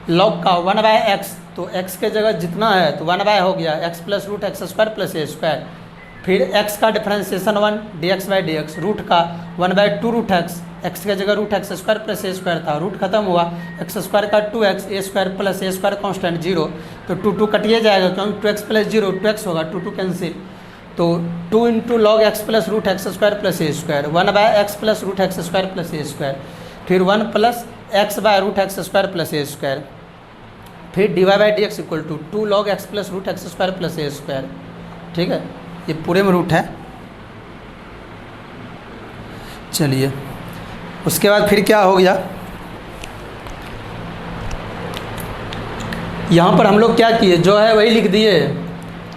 लॉग का 1 बाय एक्स, तो एक्स के जगह जितना है तो 1 बाय हो गया x plus root x square plus ए स्क्वायर। फिर एक्स का differentiation 1 D x by D x, root का 1 बाई 2 रूट एक्स, एक्स के जगह रूट एक्स स्क्वायर प्लस ए स्क्वायर था, रूट खत्म हुआ, एक्स स्क्वायर का 2x, ए स्क्वायर प्लस ए स्क्वायर कॉन्स्टेंट 0, तो 2 कटिए जाएगा क्योंकि 2x प्लस 0 2x होगा, 2 कैंसिल। तो 2 into log x plus root x square plus A square, 1 by x plus root x square plus A square, फिर 1 plus x by root x square plus A square, फिर d Y by D x equal to 2 log x plus root x square plus A square. ठीक है, ये पूरे में root है। चलिए उसके बाद फिर क्या हो गया, यहाँ पर हम लोग क्या किए, जो है वही लिख दिए।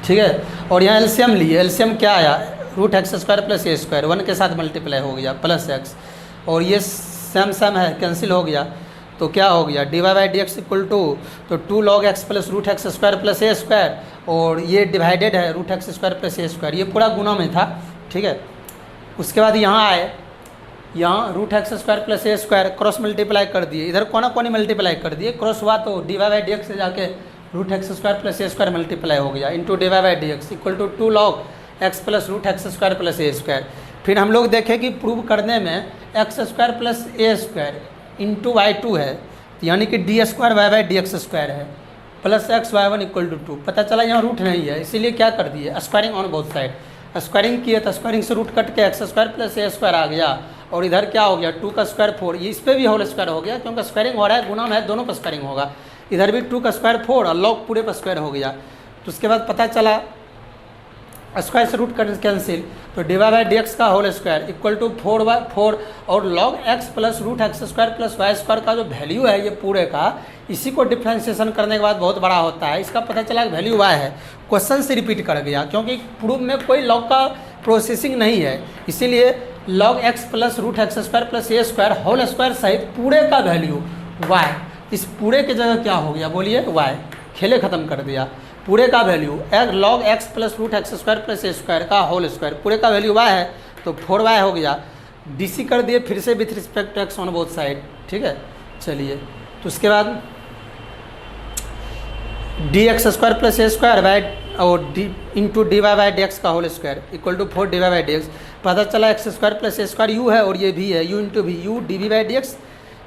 ठीक है, और यहाँ एलसीएम लिए, एलसीएम क्या आया, रूट एक्स स्क्वायर प्लस ए स्क्वायर, 1 के साथ मल्टीप्लाई हो गया प्लस एक्स, और ये सेम सेम है कैंसिल हो गया, तो क्या हो गया D Y by D x equal to, तो 2 log x plus root x square plus ए स्क्वायर, और ये डिवाइडेड है रूट एक्स स्क्वायर प्लस ए स्क्वायर, ये पूरा गुना में था। ठीक है, उसके बाद यहाँ आए, यहाँ रूट एक्स स्क्वायर प्लस ए स्क्वायर क्रॉस मल्टीप्लाई कर दिए, इधर कोना कोनी मल्टीप्लाई कर दिए, क्रॉस हुआ तो D Y by D x से जाके रूट एक्स स्क्वायर प्लस ए स्क्वायर मल्टीप्लाई हो गया into D Y by D x equal to 2 log x plus root x square plus A square. फिर हम लोग देखें कि प्रूव करने में एक्स स्क्वायर प्लस ए स्क्वायर इंटू वाई 2 है, यानी कि d square Y by D x square है, plus x y 1 equal to 2। पता चला यहाँ रूट नहीं है, इसीलिए क्या कर दिए squaring on both side, squaring किए तो स्क्वायरिंग से रूट कट के एक्स स्क्वायर प्लस ए स्क्वायर आ गया, और इधर क्या हो गया 2 का स्क्वायर 4, ये इस पर भी होल स्क्वायर हो गया क्योंकि स्क्वायरिंग हो रहा है, गुना में है, दोनों पर स्क्वायरिंग होगा, इधर भी 2 का स्क्वायर 4 और लॉग पूरे पर स्क्वायर हो गया। तो उसके बाद पता चला स्क्वायर से रूट कट कैंसिल, तो D Y by D x का होल स्क्वायर इक्वल टू 4/4 और log x plus root x square plus y square का जो वैल्यू है ये पूरे का, इसी को डिफ्रेंशिएशन करने के बाद बहुत बड़ा होता है, इसका पता चला वैल्यू वाई है, क्वेश्चन से रिपीट कर गया क्योंकि प्रूफ में कोई लॉग का प्रोसेसिंग नहीं है, इसीलिए log x plus root x square plus ए स्क्वायर होल स्क्वायर सहित पूरे का वैल्यू वाई, इस पूरे की जगह क्या हो गया बोलिए वाई, खेले ख़त्म कर दिया, पूरे का value log x plus root x square plus ए स्क्वायर का होल स्क्वायर, पूरे का वैल्यू वाई है तो 4y हो गया, डीसी कर दिए फिर से with respect to x on both side. ठीक है, चलिए तो उसके बाद d x square plus A square by और d into D Y by D x का whole square equal to 4 d Y by D x, पता चला एक्स स्क्वायर प्लस ए स्क्वायर यू है और ये भी है u into v u d we by D x,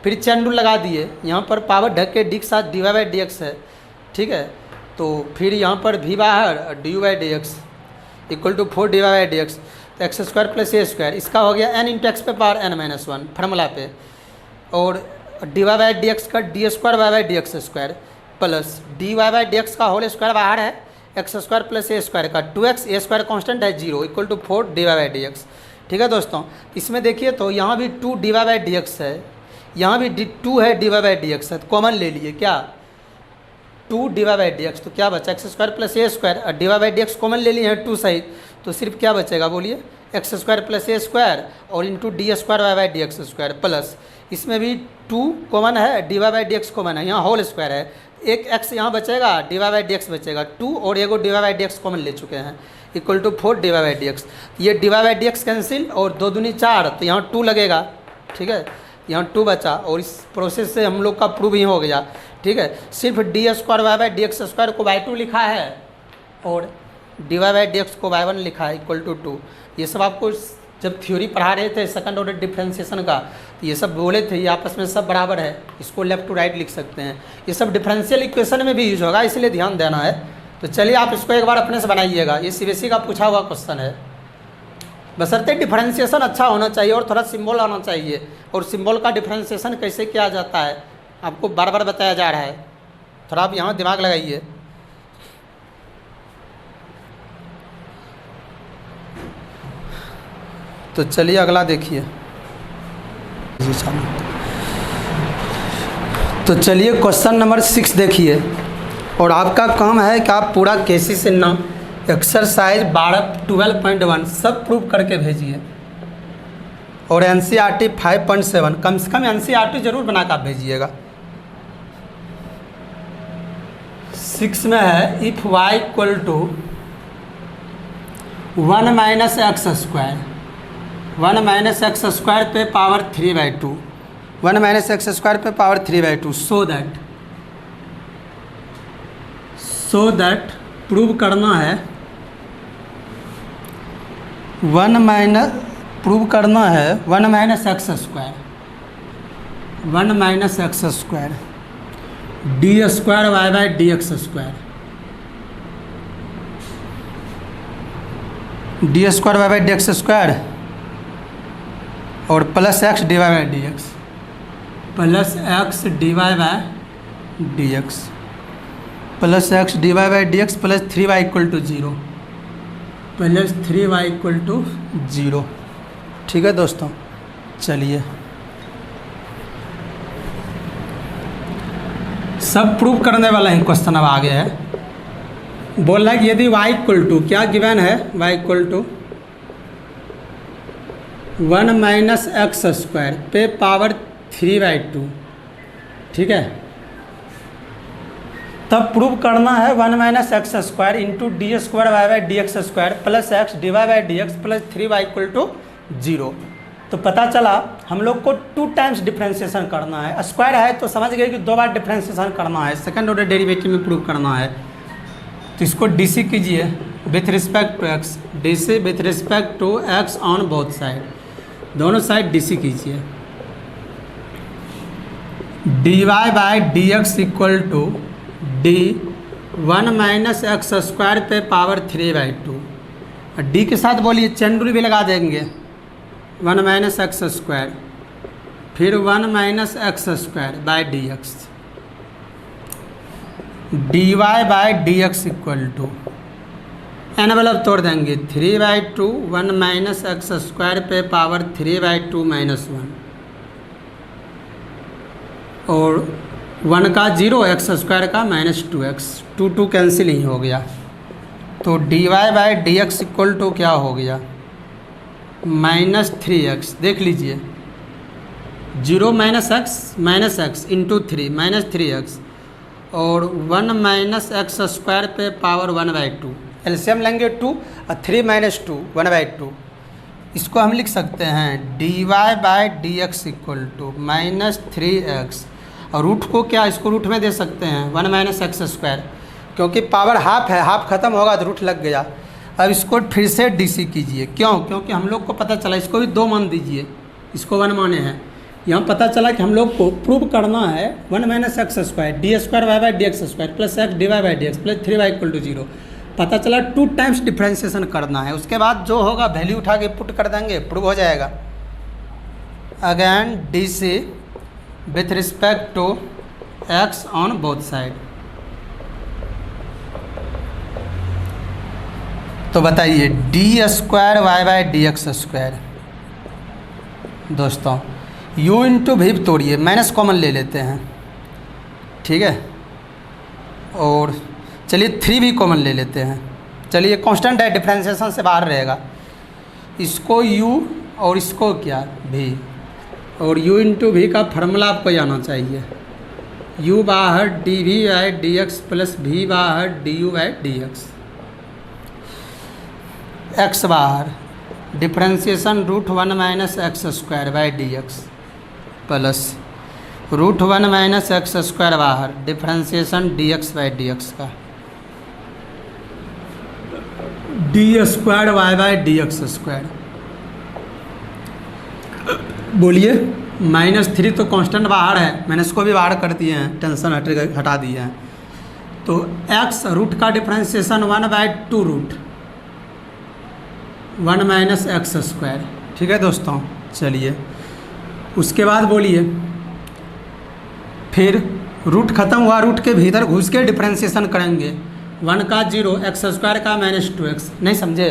फिर चैन रूल लगा दिए, यहाँ पर पावर ढक के डी के साथ d Y by D x है। ठीक है, तो फिर यहाँ पर भी बाहर D you by D x equal to 4 d Y by D x, तो एक्स स्क्वायर प्लस ए स्क्वायर इसका हो गया एन इंटू एक्स पे पावर एन माइनस 1 फार्मूला पे, और D Y by D x का d square Y by D x square plus d Y by D x का whole square बाहर है, एक्स स्क्वायर प्लस ए स्क्वायर का 2x ए square constant है 0 equal to 4 d Y by D x. ठीक है दोस्तों, इसमें देखिए तो यहाँ भी 2 d Y by D x है, यहाँ भी 2 है D Y by D x है, तो कॉमन ले लिए क्या 2 d Y by D x, तो क्या बचा एक्स स्क्वायर प्लस ए स्क्वायर, और D Y by D x common ले लिए हैं 2 साइड, तो सिर्फ क्या बचेगा बोलिए एक्स स्क्वायर प्लस ए स्क्वायर और into d square Y by D x square plus इसमें भी 2 कॉमन है, D Y by D x common है, यहाँ होल स्क्वायर है, एक एक्स यहाँ बचेगा, d Y by D x बचेगा 2 और एगो d Y by D x common ले चुके हैं equal to 4 d Y by D x, ये d Y by D x cancel और 2 दूनी 4 तो यहाँ 2 लगेगा। ठीक है, यहाँ 2 बचा और इस प्रोसेस से हम लोग का प्रूव ही हो गया। ठीक है, सिर्फ d square Y by D x square को बाई 2 लिखा है और D Y by D x को बाई 1 लिखा है इक्वल टू 2, ये सब आपको जब थ्योरी पढ़ा रहे थे सेकंड ऑर्डर डिफरेंशिएशन का तो ये सब बोले थे, ये आपस में सब बराबर है, इसको लेफ्ट टू राइट लिख सकते हैं, ये सब डिफरेंशियल इक्वेशन में भी यूज होगा, इसलिए ध्यान देना है। तो चलिए आप इसको एक बार अपने से बनाइएगा, ये सीबीएसई का पूछा हुआ क्वेश्चन है, बशर्ते डिफरेंशिएशन अच्छा होना चाहिए और थोड़ा सिंबल आना चाहिए, और सिंबल का डिफरेंशिएशन कैसे किया जाता है आपको बार बार बताया जा रहा है, थोड़ा आप यहाँ दिमाग लगाइए। तो चलिए अगला देखिए, तो चलिए क्वेश्चन नंबर 6 देखिए, और आपका काम है कि आप पूरा केसी से ना एक्सरसाइज 12.1 सब प्रूव करके भेजिए, और एनसीईआरटी 5.7 कम से कम एनसीईआरटी जरूर बना कर आप भेजिएगा। 6 में है if y equal to 1 minus x square, 1 minus x square पे पावर 3/2, 1 माइनस एक्स स्क्वायर पे पावर 3/2, सो दैट प्रूव करना है 1 minus x square, 1 minus x square D square Y by D x square D square Y by D x square और plus x D Y by D x, plus x D Y by D x, plus x D Y by D x plus 3y equal to 0, plus 3y equal to 0। ठीक है दोस्तों, चलिए सब prove करने वाला ही question अब आगे है। बोल रहा है कि यदि y इक्वल टू, क्या गिवन है, y equal to 1 minus x square पे पावर 3/2, ठीक है, तब प्रूव करना है 1 minus x square into d square Y by D x square plus x D Y by D x plus 3y equal to 0। तो पता चला हम लोग को 2 टाइम्स डिफ्रेंशिएशन करना है, स्क्वायर है तो समझ गए कि 2 बार डिफ्रेंशिएशन करना है, सेकंड ऑर्डर डेरिवेटिव में प्रूव करना है। तो इसको डीसी कीजिए with respect to x, DC with respect to x on both side, दोनों साइड डीसी कीजिए। D Y by D x equal to d 1 minus x square पे पावर 3/2, और डी के साथ बोलिए चेन रूल भी लगा देंगे, 1 माइनस एक्स स्क्वायर फिर 1 minus x square by D x, D Y by D x equal to envelope तोड़ देंगे 3/2 1 माइनस एक्स स्क्वायर पे पावर 3/2 माइनस 1, और 1 का 0 एक्स स्क्वायर का माइनस 2x, 2 कैंसिल ही हो गया। तो D Y by D x equal to क्या हो गया, माइनस 3x, देख लीजिए 0 minus x into 3 minus 3x, और 1 माइनस एक्स स्क्वायर पे पावर 1/2, एलसीएम लेंगे 2 और 3 माइनस 2 1/2, इसको हम लिख सकते हैं d Y by D x equal to minus 3x, और रूट को क्या, इसको रूट में दे सकते हैं 1 माइनस एक्स स्क्वायर, क्योंकि पावर हाफ है, हाफ खत्म होगा तो रूट लग गया। अब इसको फिर से डीसी कीजिए, क्यों, क्योंकि हम लोग को पता चला, इसको भी 2 मान दीजिए, इसको 1 माने हैं, यहाँ पता चला कि हम लोग को प्रूव करना है 1 minus x square D square Y by D x square plus x D Y by D x plus 3y equal to 0। पता चला 2 टाइम्स डिफ्रेंशिएशन करना है, उसके बाद जो होगा वैल्यू उठा के पुट कर देंगे, प्रूव हो जाएगा। Again D C with respect to x on both side. तो बताइए D square Y by D x square, दोस्तों u इंटू भी तोड़िए, माइनस कॉमन ले लेते हैं, ठीक है, और चलिए 3 भी कॉमन ले लेते हैं, चलिए कांस्टेंट है डिफ्रेंशिएशन से बाहर रहेगा, इसको u और इसको क्या v, और u इंटू भी का फार्मूला आपको आना चाहिए, u बाहर D we by D x plus v बाहर D you by D x, x बाहर differentiation √1 minus x square by D x plus √1 minus x square बाहर differentiation d x by D x का, d square Y by D x square. बोलिए -3 तो constant बाहर है, मैंने इसको भी बाहर कर दिए हैं, टेंशन हटा दिए हैं। तो x रूट का differentiation 1/2 root 1 minus x square, ठीक है दोस्तों। चलिए उसके बाद बोलिए, फिर रूट खत्म हुआ, रूट के भीतर घुस के डिफ्रेंशिएशन करेंगे, 1 का 0 एक्स स्क्वायर का -2x, नहीं समझे,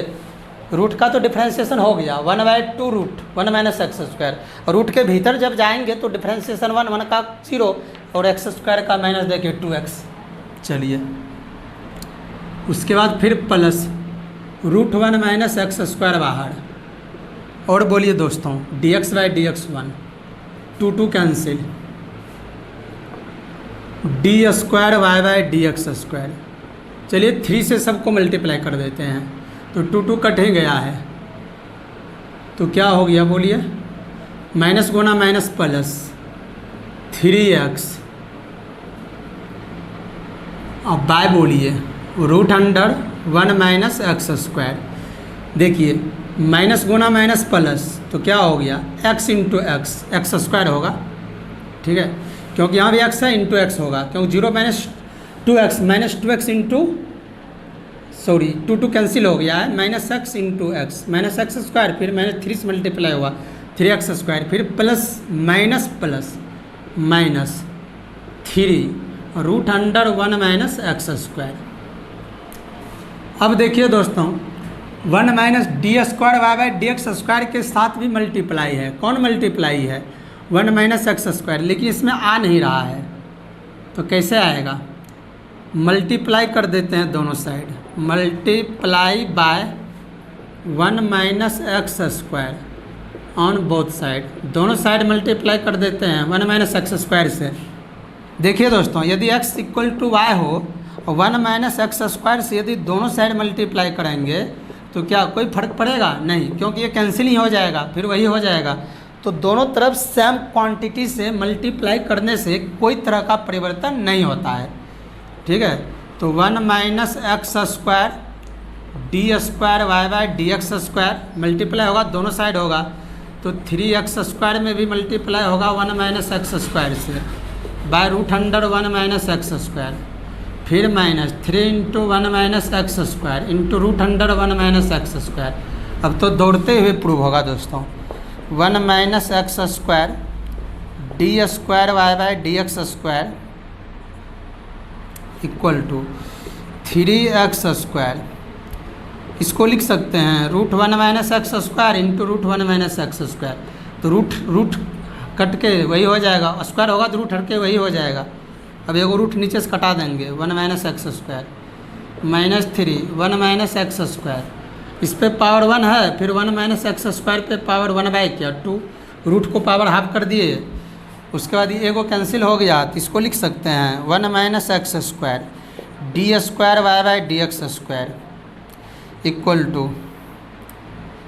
रूट का तो डिफ्रेंशिएशन हो गया 1/2 रूट 1 माइनस एक्स स्क्वायर, और रूट के भीतर जब जाएंगे तो डिफ्रेंशिएशन 1 का 0 और एक्स स्क्वायर का माइनस देखिए 2x। चलिए उसके बाद फिर प्लस √1 माइनस एक्स स्क्वायर बाहर, और बोलिए दोस्तों dx by D x 1 2 cancel, d square Y by D x square. चलिए 3 से सबको मल्टीप्लाई कर देते हैं, तो 2 कट ही गया है, तो क्या हो गया बोलिए, माइनस गुना माइनस प्लस 3x, अब बाय बोलिए √1 माइनस एक्स स्क्वायर। देखिए माइनस गुना माइनस प्लस तो क्या हो गया x इंटू एक्स स्क्वायर होगा, ठीक है, क्योंकि यहाँ भी x है इंटू एक्स होगा, क्योंकि 0 minus 2x into sorry 2 cancel हो गया है, minus x into x, minus x square, फिर माइनस 3 से मल्टीप्लाई हुआ 3x स्क्वायर, फिर plus minus plus minus 3 root under 1 minus x square. अब देखिए दोस्तों 1 minus d square Y by D x square के साथ भी मल्टीप्लाई है। कौन मल्टीप्लाई है? 1 माइनस एक्स स्क्वायर, लेकिन इसमें आ नहीं रहा है तो कैसे आएगा? मल्टीप्लाई कर देते हैं दोनों side, multiply by 1 minus x square on both side, दोनों साइड मल्टीप्लाई कर देते हैं 1 माइनस एक्स स्क्वायर से। देखिए दोस्तों यदि x इक्वल टू वाई हो और 1 माइनस एक्स स्क्वायर से यदि दोनों साइड मल्टीप्लाई करेंगे तो क्या कोई फर्क पड़ेगा? नहीं, क्योंकि ये कैंसिल ही हो जाएगा, फिर वही हो जाएगा। तो दोनों तरफ सेम क्वांटिटी से मल्टीप्लाई करने से कोई तरह का परिवर्तन नहीं होता है, ठीक है। तो 1 minus x square D square Y by D x square multiply होगा, दोनों साइड होगा, तो 3x स्क्वायर में भी मल्टीप्लाई होगा 1 माइनस एक्स स्क्वायर से by root under 1 minus x square, फिर minus 3 into 1 minus x square into root under 1 minus x square. अब तो दौड़ते हुए प्रूव होगा दोस्तों। 1 minus x square D square Y by D x square equal to 3x square, इसको लिख सकते हैं root 1 minus x square into root 1 minus x square. तो रूट कट के वही हो जाएगा, स्क्वायर होगा तो रूट हट के वही हो जाएगा। अब एगो रूट नीचे से कटा देंगे 1 minus x square minus 3 1 minus x square, इस पे पावर 1 है, फिर 1 माइनस एक्स स्क्वायर पे पावर 1 बाई क्या 2, रूट को पावर हाफ कर दिए, उसके बाद ये एगो कैंसिल हो गया तो इसको लिख सकते हैं 1 minus x square D square Y by D x square equal to,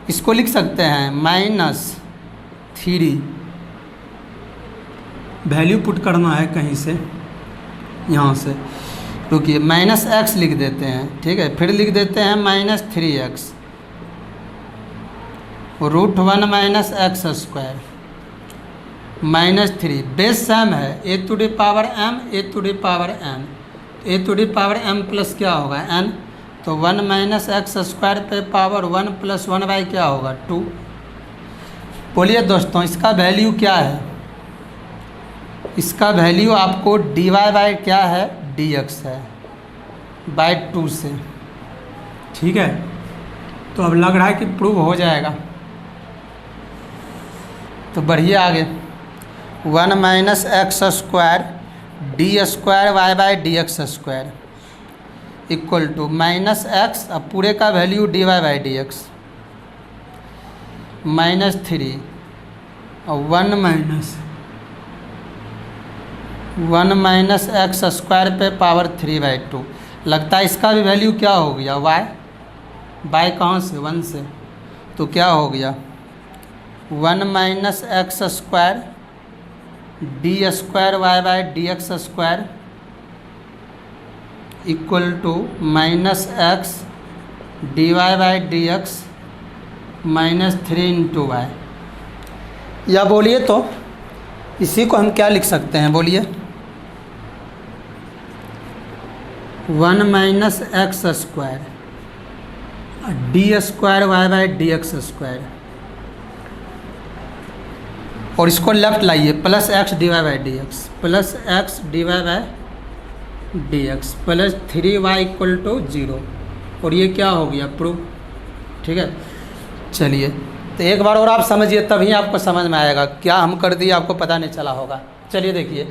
इसको लिख सकते हैं -3, वैल्यू पुट करना है कहीं से, यहाँ से रुकिए, माइनस एक्स लिख देते हैं, ठीक है, फिर लिख देते हैं -3x root 1 minus x square -3, base same है a to the power m a to the power m, a to the power m प्लस क्या होगा n, तो 1 माइनस एक्स स्क्वायर पे पावर 1 प्लस 1 बाई क्या होगा 2। बोलिए दोस्तों इसका वैल्यू क्या है? इसका वैल्यू आपको डी वाई बाई क्या है डी एक्स है बाई 2 से, ठीक है। तो अब लग रहा है कि प्रूव हो जाएगा, तो बढ़िए आगे 1 minus x square D square Y by D x square equal to minus x, अब पूरे का value D Y by D x -3 और 1 माइनस एक्स स्क्वायर पे पावर 3/2, लगता है इसका भी वैल्यू क्या हो गया y, बाय कहाँ से 1 से, तो क्या हो गया 1 minus x square D square Y by D x square equal to minus x D Y by D x -3 into y. या बोलिए तो इसी को हम क्या लिख सकते हैं, बोलिए 1 minus x square D square Y by D x square, और इसको लेफ्ट लाइए plus x D Y by D x plus x D Y by D x plus 3y equal to 0, और ये क्या हो गया प्रूफ, ठीक है। चलिए तो एक बार और आप समझिए तभी आपको समझ में आएगा, क्या हम कर दिए आपको पता नहीं चला होगा। चलिए देखिए,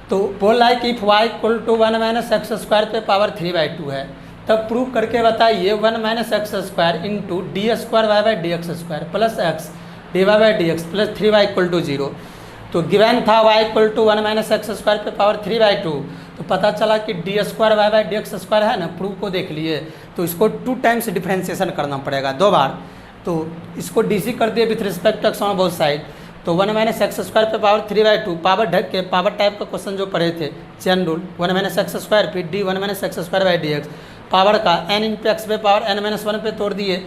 तो बोल रहा है कि if y equal to 1 minus x square पे पावर 3/2 है, तब प्रूव करके बताइए 1 minus x square into d square Y by D x square plus x D Y by D x plus 3y equal to 0। तो given था y equal to 1 minus x square पे power 3/2, तो पता चला कि d square Y by D x square है ना, proof को देख लिए, तो इसको 2 टाइम्स डिफ्रेंशिएशन करना पड़ेगा 2 बार, तो इसको डीसी कर दिए with respect to x on both side, तो 1 माइनस एक्स स्क्वायर पे पावर 3/2, पावर ढक के पावर टाइप का क्वेश्चन जो पढ़े थे chain rule 1 minus x square फिर d 1 minus x square by D x, power का n इंटू एक्स पे पावर n-1 पे तोड़ दिए,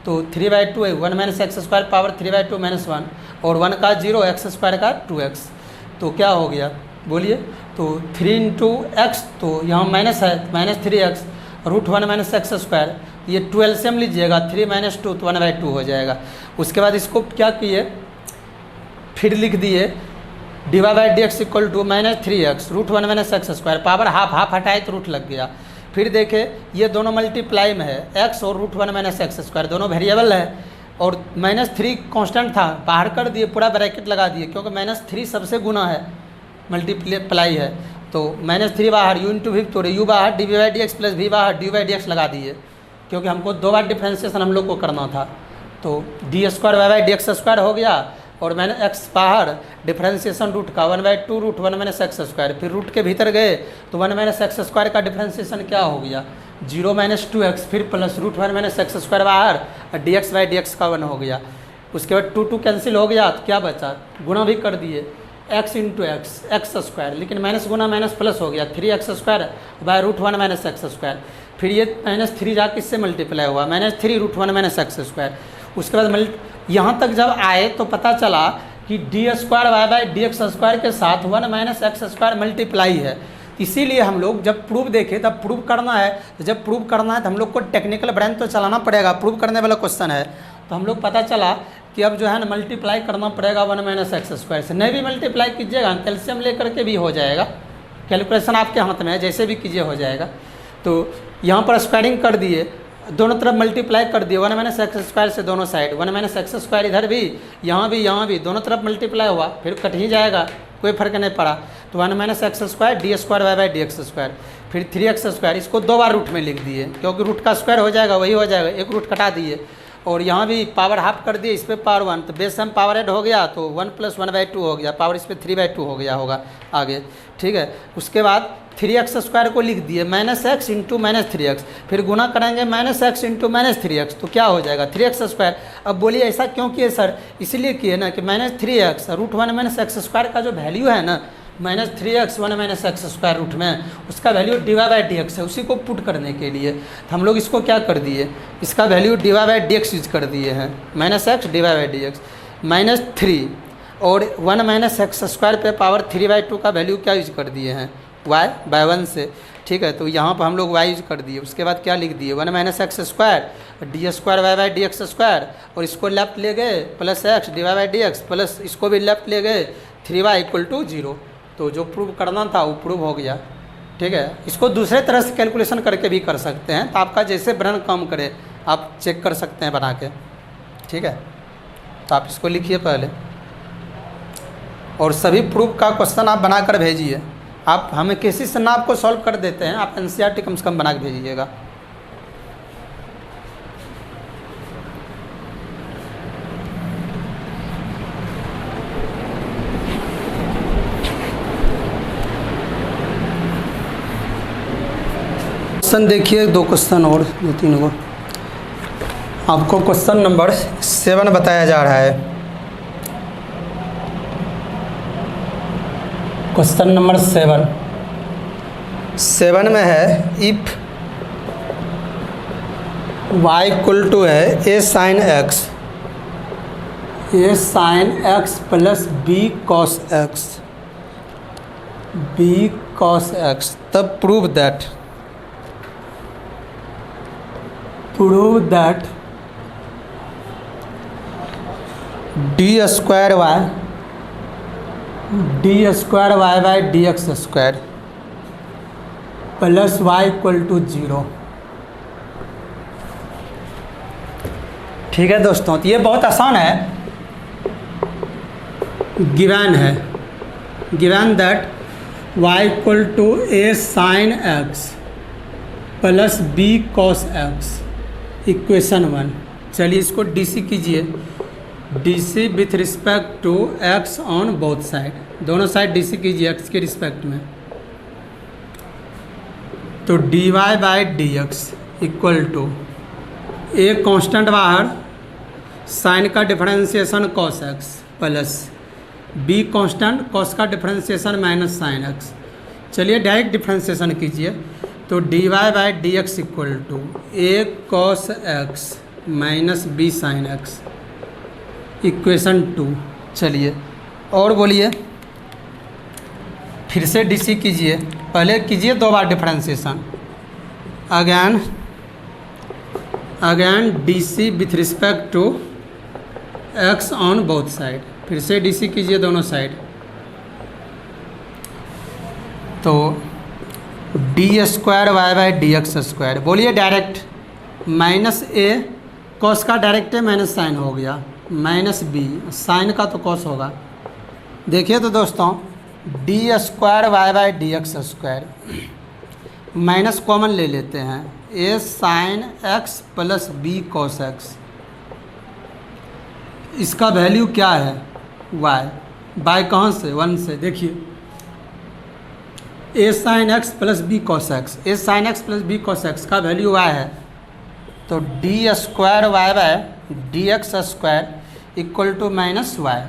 तो 3/2 है 1 माइनस एक्स स्क्वायर पावर 3/2 -1, और 1 का 0 एक्स स्क्वायर का 2x, तो क्या हो गया बोलिए, तो 3 इंटू एक्स, तो यहाँ माइनस है -3x, root 1 minus x square, ये 2 एलसीएम लीजिएगा, 3 माइनस 2 तो 1/2 हो जाएगा। उसके बाद इसको क्या किए, फिर लिख दिए dy/dx equal to -3x root 1 minus x square, power half हटाए तो रूट लग गया। फिर देखे ये दोनों मल्टीप्लाई में है, x और रूट 1 माइनस एक्स स्क्वायर दोनों वेरिएबल है, और -3 कांस्टेंट था, बाहर कर दिए, पूरा ब्रैकेट लगा दिए, क्योंकि -3 सबसे गुना है, मल्टीप्लाई है, तो -3 बाहर, u इंटू वी तो u बाहर, dy/dx प्लस v बाहर dy/dx लगा दिए, क्योंकि हमको 2 बार डिफ्रेंसिएशन हम लोग को करना था। तो d² y/dx² हो गया, और मैंने x बाहर डिफ्रेंसिएशन रूट का 1/2 रूट 1 माइनस एक्स स्क्वायर, फिर रूट के भीतर गए तो 1 माइनस एक्स स्क्वायर का डिफ्रेंसिएशन क्या हो गया 0 - 2x, फिर प्लस रूट 1 माइनस एक्स स्क्वायर बाहर और dx/dx का 1 हो गया। उसके बाद 2 कैंसिल हो गया, तो क्या बचा, गुणा भी कर दिए x इंटू एक्स स्क्वायर, लेकिन माइनस गुना माइनस प्लस हो गया 3x² by root 1 minus x square, फिर ये -3 जा किससे मल्टीप्लाई हुआ -3 रूट 1 माइनस एक्स स्क्वायर। उसके बाद यहाँ तक जब आए तो पता चला कि d² y/dx² के साथ 1 माइनस एक्स स्क्वायर मल्टीप्लाई है। इसीलिए हम लोग जब प्रूफ देखे तब प्रूफ करना है, तो जब प्रूफ करना है तो हम लोग को टेक्निकल ब्रेन तो चलाना पड़ेगा, प्रूफ करने वाला क्वेश्चन है, तो हम लोग पता चला कि अब जो है ना मल्टीप्लाई करना पड़ेगा 1 माइनस एक्स स्क्वायर से। नहीं भी मल्टीप्लाई कीजिएगा, कैल्शियम लेकर के भी हो जाएगा, कैलकुलेशन आपके हाथ में है, जैसे भी कीजिए हो जाएगा। तो यहाँ पर स्क्वायरिंग कर दिए, दोनों तरफ मल्टीप्लाई कर दिए 1 माइनस एक्स स्क्वायर से, दोनों साइड 1 माइनस एक्स स्क्वायर, इधर भी यहाँ भी दोनों तरफ मल्टीप्लाई हुआ, फिर कट ही जाएगा, कोई फर्क नहीं पड़ा। तो 1 minus x square d² y/dx², फिर 3x², इसको 2 बार रूट में लिख दिए, क्योंकि रूट का स्क्वायर हो जाएगा वही हो जाएगा, एक रूट कटा दिए, और यहाँ भी पावर हाफ कर दिए, इस पर पावर 1, तो बेस में पावर ऐड हो गया, तो 1 + 1/2 हो गया, पावर इस पर 3/2 हो गया होगा आगे, ठीक है। उसके बाद 3x² को लिख दिए -x इंटू -3x, फिर गुना करेंगे -x इंटू -3x, तो क्या हो जाएगा 3x²। अब बोलिए ऐसा क्यों किए सर, इसलिए किए ना कि -3x root 1 minus x square का जो वैल्यू है ना -3x 1 minus x square root में, उसका वैल्यू dy/dx है, उसी को पुट करने के लिए तो हम लोग इसको क्या कर दिए, इसका वैल्यू dy/dx यूज कर दिए हैं, -x dy/dx -3 और 1 माइनस एक्स स्क्वायर पे पावर 3/2 का वैल्यू क्या यूज कर दिए हैं y/1 से, ठीक है। तो यहाँ पर हम लोग y यूज कर दिए, उसके बाद क्या लिख दिए 1 minus x square d² y/dx², और इसको लेफ्ट ले गए प्लस x dy/dx प्लस इसको भी लेफ्ट ले गए 3y = 0। तो जो प्रूव करना था वो प्रूव हो गया, ठीक है। इसको दूसरे तरह से कैलकुलेशन करके भी कर सकते हैं, तो आपका जैसे ब्रेन काम करे आप चेक कर सकते हैं बना के, ठीक है। तो आप इसको लिखिए पहले, और सभी प्रूफ का क्वेश्चन आप बनाकर भेजिए। आप हमें किसी से ना आपको सॉल्व कर देते हैं, आप NCERT कम से कम बना के भेजिएगा। क्वेश्चन देखिए, 2 क्वेश्चन और 2-3 को आपको क्वेश्चन नंबर 7 बताया जा रहा है। क्वेश्चन नंबर 7 में है इफ y = है a sin x plus b cos x, तब prove that d² y/dx² plus y = 0। ठीक है दोस्तों, तो ये बहुत आसान है, given that y = a sin x plus b cos x, equation 1। चलिए इसको DC कीजिए, DC with respect to x on both side, दोनों साइड DC कीजिए x के रिस्पेक्ट में। तो dy/dx = a कांस्टेंट बाहर, साइन का differentiation cos x plus b constant, cos का डिफरेंशिएशन माइनस sin x। चलिए डायरेक्ट डिफरेंशिएशन कीजिए, तो dy/dx = a cos x minus b sin x, equation 2। चलिए और बोलिए, फिर से DC कीजिए, पहले कीजिए 2 बार differentiation, again DC with respect to x on both side. फिर से DC कीजिए दोनों साइड। तो d²y/dx², बोलिए डायरेक्ट, -a कॉस का डायरेक्ट है, माइनस साइन हो गया, -b साइन का तो कॉस होगा। देखिए तो दोस्तों d²y/dx², माइनस कॉमन ले लेते हैं, a sin x plus b cos x, इसका वैल्यू क्या है y, बाय कहाँ से 1 से। देखिए a sin x plus b cos x, a sin x plus b cos x का वैल्यू y है, तो d²y/dx² इक्वल टू -y,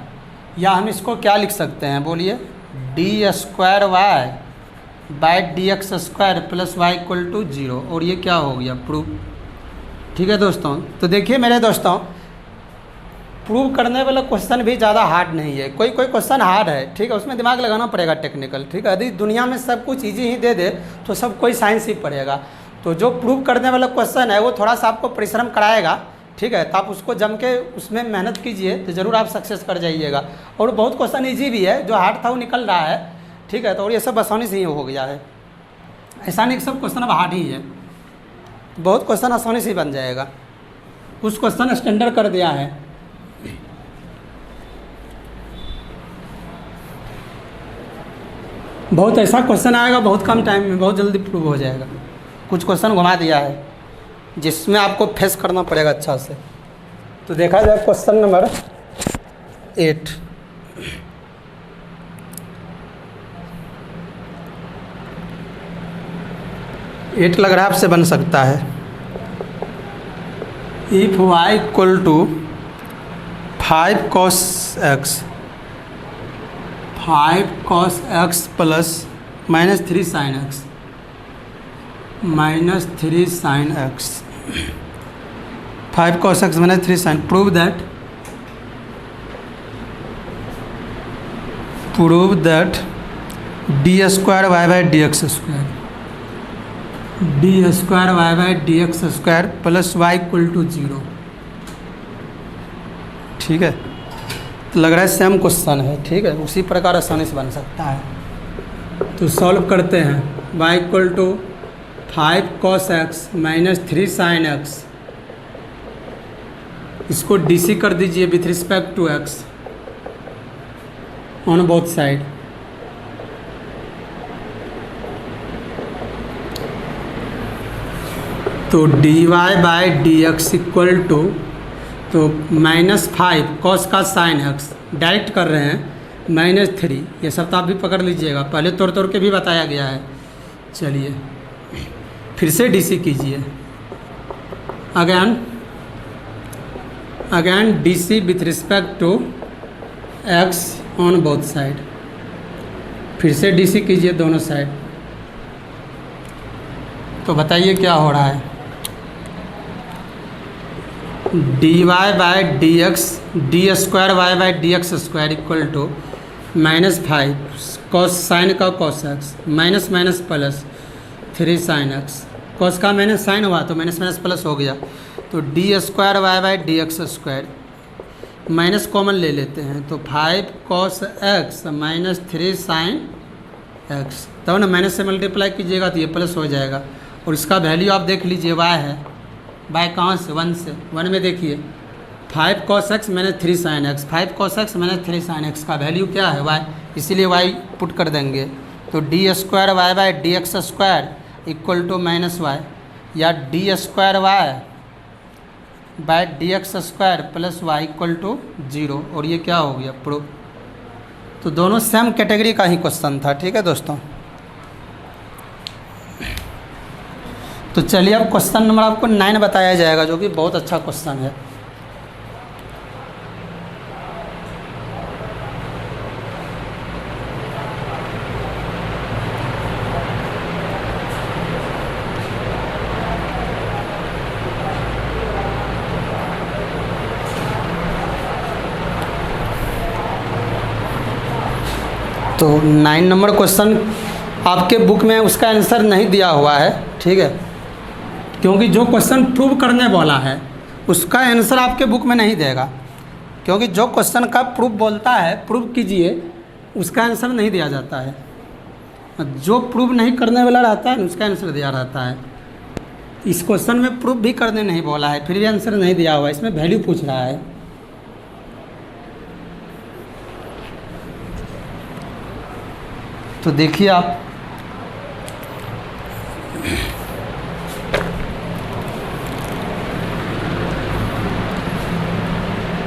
या हम इसको क्या लिख सकते हैं, बोलिए d²y/dx² plus y equal to 0, और ये क्या हो गया, प्रूफ। ठीक है दोस्तों, तो देखिए मेरे दोस्तों, प्रूव करने वाला क्वेश्चन भी ज़्यादा हार्ड नहीं है, कोई क्वेश्चन हार्ड है, ठीक है, उसमें दिमाग लगाना पड़ेगा टेक्निकल, ठीक है। यदि दुनिया में सब कुछ ईजी ही दे दे तो सब कोई साइंस ही पढ़ेगा। तो जो प्रूव करने वाला क्वेश्चन है वो थोड़ा सा आपको परिश्रम कराएगा, ठीक है, तो आप उसको जम के उसमें मेहनत कीजिए तो ज़रूर आप सक्सेस कर जाइएगा। और बहुत क्वेश्चन ईजी भी है, जो हार्ड था वो निकल रहा है, ठीक है, तो और ये सब आसानी से ही हो गया है, ऐसा नहीं कि सब क्वेश्चन अब हार्ड ही है, बहुत क्वेश्चन आसानी से ही बन जाएगा, कुछ क्वेश्चन स्टैंडर्ड कर दिया है। बहुत ऐसा क्वेश्चन आएगा बहुत कम टाइम में, बहुत जल्दी प्रूव हो जाएगा। कुछ क्वेश्चन घुमा दिया है जिसमें आपको फेस करना पड़ेगा अच्छा से। तो देखा जाए क्वेश्चन नंबर 8, लग रहा है आपसे बन सकता है। If y equal to 5 cos x, 5 cos x plus -3 sin x, -3 sin x, 5 cos x -3 sin, prove that d²y/dx² plus y equal to 0। ठीक है, तो लग रहा है सेम क्वेश्चन है, ठीक है, उसी प्रकार आसानी से बन सकता है। तो सॉल्व करते हैं। y equal to 5 cos x -3 sin x, इसको DC कर दीजिए with respect to x on both side. तो dy/dx इक्वल टू, तो -5 cos का sin x डायरेक्ट कर रहे हैं, -3, ये सब तो आप भी पकड़ लीजिएगा, पहले तोड़ के भी बताया गया है। चलिए फिर से DC कीजिए, again DC with respect to x on both side. फिर से DC कीजिए दोनों साइड। तो बताइए क्या हो रहा है। dy/dx d²y/dx² equal to -5 cos sine का cos x minus plus 3 sin x, cos का माइनस साइन हुआ तो माइनस प्लस हो गया। तो d²y/dx² माइनस कॉमन ले लेते हैं, तो 5 cos x -3 sin x, तब ना माइनस से मल्टीप्लाई कीजिएगा तो ये प्लस हो जाएगा। और इसका वैल्यू आप देख लीजिए y है, y कहाँ से 1 से, 1 में देखिए 5 cos x -3 sin x, 5 cos x -3 sin x का वैल्यू क्या है y, इसीलिए y पुट कर देंगे। तो d²y/dx² इक्वल टू -y, या d²y/dx² plus y equal to 0, और ये क्या हो गया, प्रूफ। तो दोनों सेम कैटेगरी का ही क्वेश्चन था, ठीक है दोस्तों। तो चलिए अब क्वेश्चन नंबर आपको 9 बताया जाएगा, जो कि बहुत अच्छा क्वेश्चन है। तो 9 नंबर क्वेश्चन आपके बुक में उसका आंसर नहीं दिया हुआ है, ठीक है, क्योंकि जो क्वेश्चन प्रूव करने वाला है उसका आंसर आपके बुक में नहीं देगा, क्योंकि जो क्वेश्चन का प्रूफ बोलता है प्रूव कीजिए उसका आंसर नहीं दिया जाता है, जो प्रूव नहीं करने वाला रहता है उसका आंसर दिया रहता है। इस क्वेश्चन में प्रूफ भी करने नहीं बोला है, फिर भी आंसर नहीं दिया हुआ, इसमें वैल्यू पूछ रहा है। तो देखिए आप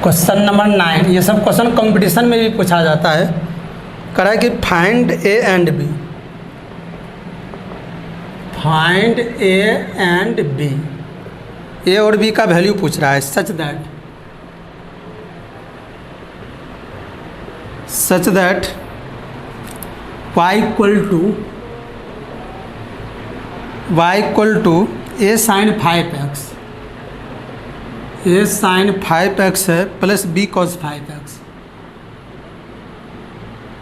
क्वेश्चन नंबर 9, ये सब क्वेश्चन कंपटीशन में भी पूछा जाता है। करा कि find a and b, find a and b, a और बी का वैल्यू पूछ रहा है। Such that y equal to a sine 5x, a sine 5x है plus b cos 5x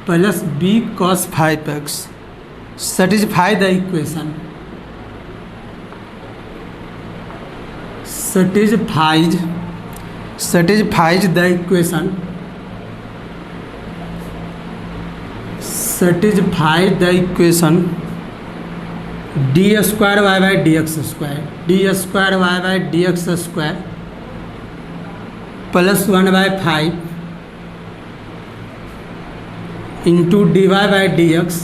plus b cos 5x satisfy the equation, satisfies the equation, d square Y by D x square plus 1/5 into D Y by D x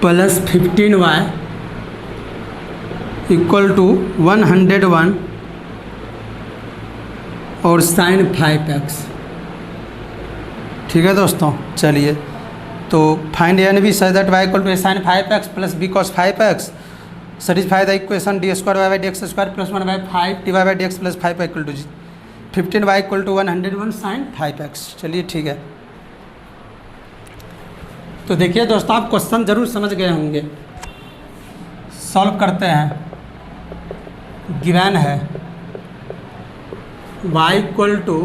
plus 15y equal to 101 और sine 5x। ठीक है दोस्तों, चलिए तो find and b such that y equal to a sine 5x plus b cos 5x satisfy the equation d square Y by D x square plus 1/5 d Y by D x plus 5 equal to 15y equal to 101 sine 5x। चलिए ठीक है, तो देखिए दोस्तों आप question जरूर समझ गए होंगे। सॉल्व करते हैं। गिवन है y इक्वल टू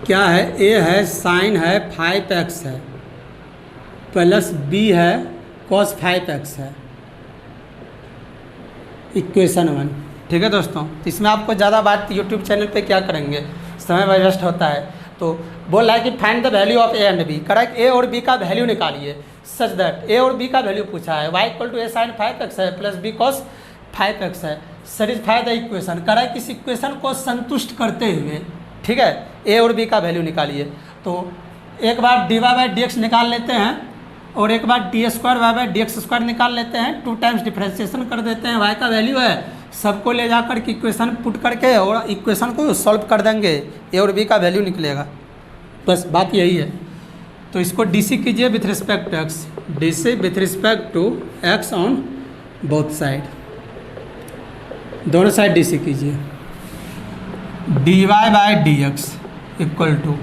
क्या है, a है साइन है 5x है प्लस b है cos 5x है, इक्वेशन 1। ठीक है दोस्तों, तो इसमें आपको ज़्यादा बात यूट्यूब चैनल पे क्या करेंगे, समय वेस्ट होता है। तो बोल रहा है कि find the value of a and b, correct a और बी का वैल्यू निकालिए। सच दैट ए और बी का वैल्यू पूछा है, y equal to a sine 5x है प्लस बी कॉस 5x है, सेटिस्फाई द इक्वेशन, करेक्ट इस इक्वेशन को संतुष्ट करते हुए, ठीक है, ए और बी का वैल्यू निकालिए। तो एक बार d Y by D x निकाल लेते हैं और एक बार d square Y by D x square निकाल लेते हैं, 2 टाइम्स डिफ्रेंशिएशन कर देते हैं, y का वैल्यू है, सबको ले जाकर के इक्वेशन पुट करके और इक्वेशन को सॉल्व कर देंगे, ए और बी का वैल्यू निकलेगा। बस बात यही है। तो इसको डीसी कीजिए with respect to x, DC with respect to x on both side, दोनों साइड डीसी कीजिए। D Y by D x equal to,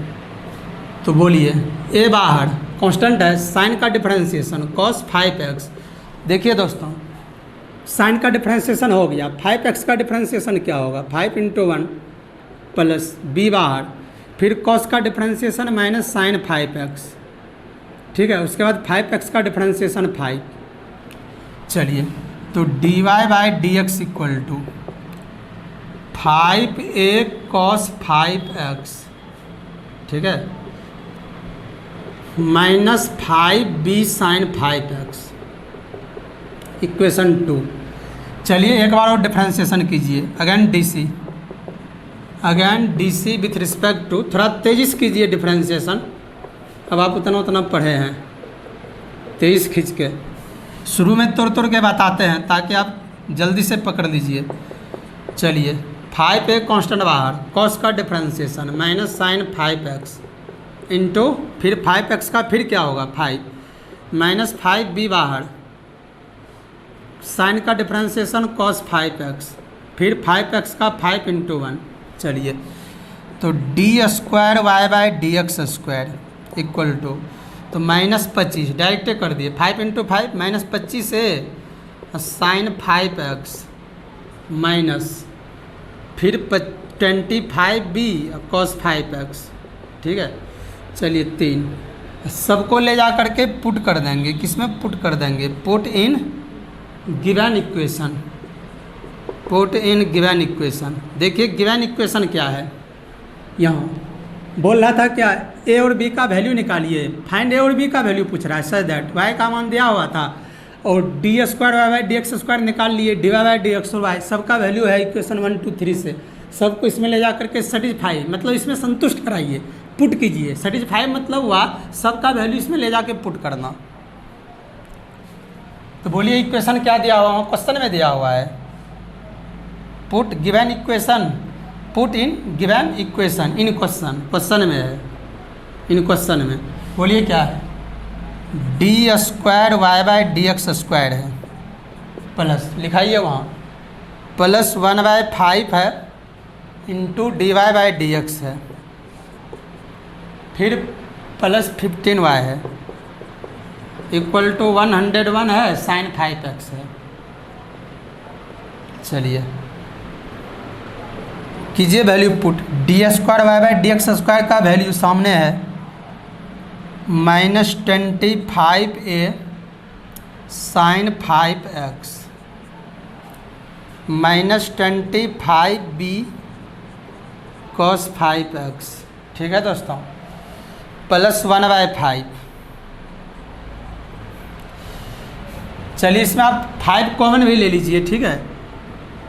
तो बोलिए ए बाहर कांस्टेंट है, साइन का डिफरेंशिएशन cos 5x। देखिए दोस्तों साइन का डिफरेंशिएशन हो गया, 5x का डिफरेंशिएशन क्या होगा, 5 × 1 प्लस बी बाहर, फिर cos का डिफरेंशिएशन माइनस साइन 5x, ठीक है, उसके बाद 5x का डिफरेंशिएशन 5। चलिए तो D Y by D x equal to 5a cos 5x, ठीक है, minus 5b sign 5x, equation 2। चलिए एक बार और डिफ्रेंशिएशन कीजिए, again DC with respect to, थोड़ा तेज़ी से कीजिए डिफ्रेंशिएशन, अब आप उतना पढ़े हैं, तेईस खींच के, शुरू में तोड़ के बताते हैं ताकि आप जल्दी से पकड़ लीजिए। चलिए 5a कांस्टेंट बाहर, cos का differentiation minus sign 5x into फिर 5x का फिर क्या होगा 5 माइनस 5b बाहर, साइन का डिफ्रेंशिएशन cos 5x, फिर 5x का 5 × 1। चलिए तो D square Y by D x square equal to, तो माइनस 25 डायरेक्ट कर दिए, 5 × 5 माइनस 25 से साइन 5x माइनस फिर 25b cos 5x, ठीक है। चलिए 3 सबको ले जा करके पुट कर देंगे, किस में पुट कर देंगे, put in given equation, put in given equation. देखिए गिवन इक्वेशन क्या है, यहाँ बोल रहा था क्या, ए और बी का वैल्यू निकालिए, फाइंड ए और बी का वैल्यू पूछ रहा है, सच दैट वाई का मान दिया हुआ था और d square Y by D x square निकाल लिए, d Y by D x और वाई सबका वैल्यू है इक्वेशन 1 2 3 से, सबको इसमें ले जा करके सेटिस्फाई मतलब इसमें संतुष्ट कराइए, पुट कीजिए। सेटिस्फाई मतलब हुआ सबका वैल्यू इसमें ले जाके पुट करना। तो बोलिए इक्वेशन क्या दिया हुआ है, क्वेश्चन में दिया हुआ है, put given equation, put in given equation, in question, question में है, इन क्वेश्चन में बोलिए क्या है, D square Y by D x square है प्लस, लिखाइए वहाँ प्लस 1/5 है into D Y by D x है, फिर प्लस 15y है इक्वल टू 101 है साइन 5x है। चलिए कीजिए value put, d square Y by D x square का वैल्यू सामने है -25a sign 5x -25b cos 5x, ठीक है दोस्तों, प्लस 1/5। चलिए इसमें आप 5 कॉमन भी ले लीजिए, ठीक है,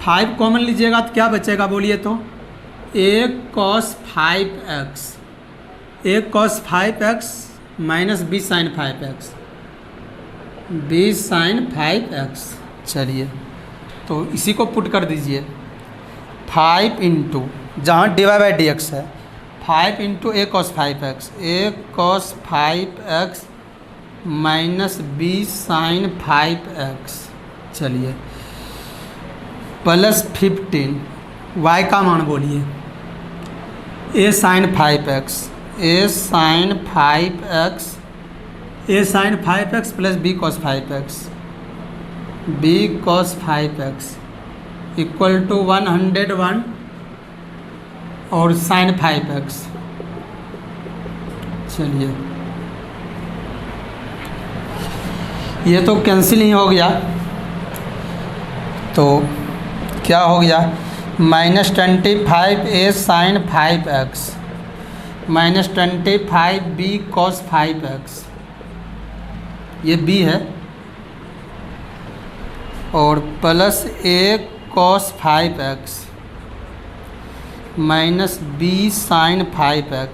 5 कॉमन लीजिएगा तो क्या बचेगा बोलिए तो, a cos 5x, a cos 5x minus b sine 5x, b sine 5x। चलिए तो इसी को पुट कर दीजिए, 5 इंटू जहाँ d Y by D x है, 5 into a cos 5x, a cos 5x minus b sine 5x। चलिए plus 15 y का मान बोलिए, a sine 5x, a sine 5x, a sine 5x plus b cos 5x, b cos 5x equal to 101 और sine 5x। चलिए ये तो cancel ही हो गया, तो क्या हो गया, -25a sign 5x minus 25b cos 5x, ये b है, और plus a cos 5x minus b sine 5x,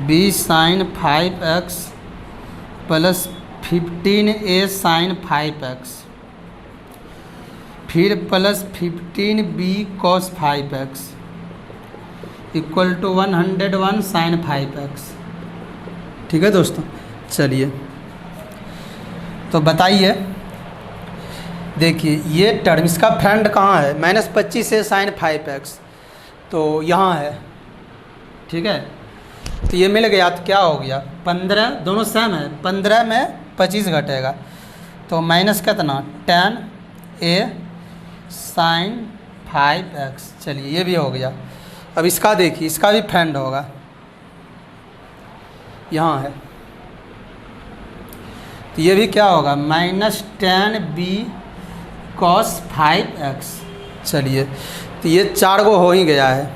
b sine 5x प्लस 15a साइन 5x, फिर plus 15b cos 5x equal to 101 sine 5x। ठीक है दोस्तों, चलिए तो बताइए, देखिए ये टर्म इसका फ्रेंड कहाँ है, -25 से साइन 5x, तो यहाँ है, ठीक है, तो ये मिल गया तो क्या हो गया 15, दोनों सेम है, 15 में 25 घटेगा तो माइनस कितना 10a साइन 5x। चलिए ये भी हो गया। अब इसका देखिए, इसका भी फ्रेंड होगा, यहाँ है, तो ये भी क्या होगा -10b cos 5x। चलिए तो ये 4 गो हो ही गया है,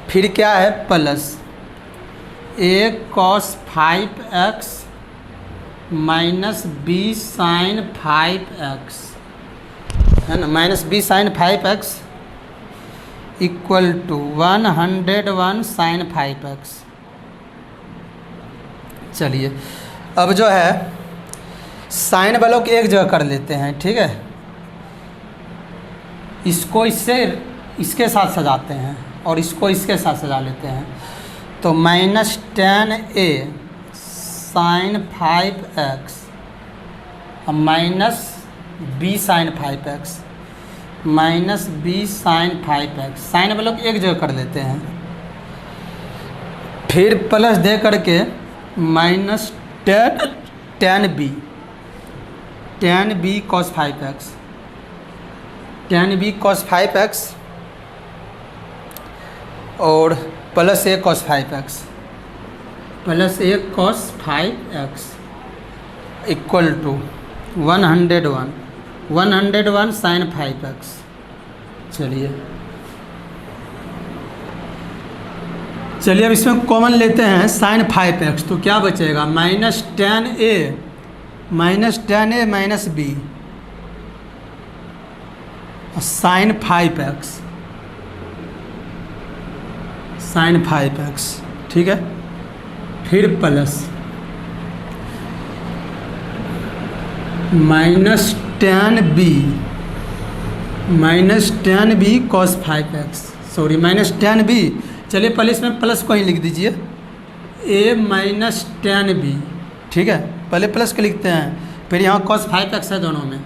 फिर क्या है plus a cos 5x minus b sine 5x है ना, minus b sine 5x equal to 101 sine 5x। चलिए अब जो है साइन वालों को एक जगह कर लेते हैं, ठीक है, इसको इससे इसके साथ सजाते हैं और इसको इसके साथ सजा लेते हैं, तो -10a sine 5x minus b sine 5x minus b sine 5x, sine वालों को एक जगह कर लेते हैं, फिर प्लस दे करके minus 10b cos 5x, 10b cos 5x और plus a cos 5x, plus a cos 5x equal to 101 sine 5x। चलिए अब इसमें कॉमन लेते हैं साइन 5x, तो क्या बचेगा minus ten a minus b sine 5x, ठीक है। फिर plus minus ten b cos 5x, sorry minus ten b. चलिए पहले इसमें प्लस को ही लिख दीजिए, a माइनस टेन बी, ठीक है। पहले प्लस के लिखते हैं, फिर यहाँ कॉस 5x है दोनों में,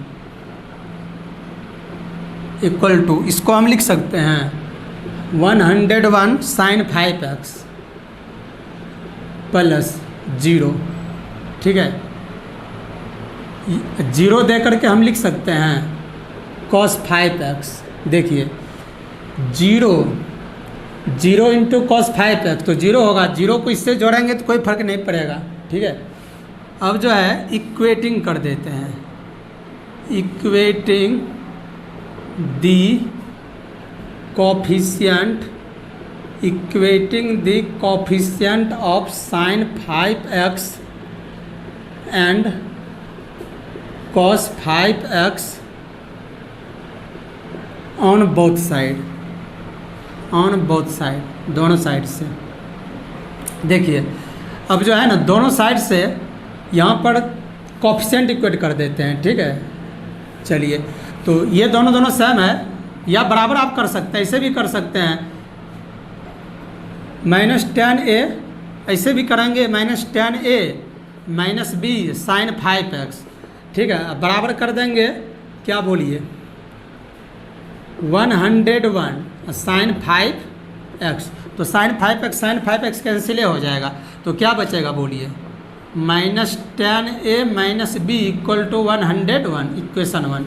इक्वल टू, इसको हम लिख सकते हैं 101 साइन 5x प्लस 0, ठीक है। 0 दे करके हम लिख सकते हैं कॉस 5x। देखिए 0 इंटू कॉस 5x तो 0 होगा, 0 को इससे जोड़ेंगे तो कोई फर्क नहीं पड़ेगा, ठीक है। अब जो है इक्वेटिंग कर देते हैं, equating the coefficient of sine 5x and cos 5x on both side, दोनों साइड से। देखिए अब जो है ना दोनों साइड से यहाँ पर कोफिशिएंट इक्वेट कर देते हैं, ठीक है। चलिए तो ये दोनों सेम है या बराबर आप कर सकते हैं, ऐसे भी कर सकते हैं माइनस टेन ए, ऐसे भी करेंगे minus ten a minus b sine 5x, ठीक है। अब बराबर कर देंगे, क्या बोलिए 101 साइन 5x, तो साइन 5x कैंसिल हो जाएगा, तो क्या बचेगा बोलिए minus ten a minus b equal to 101, equation 1।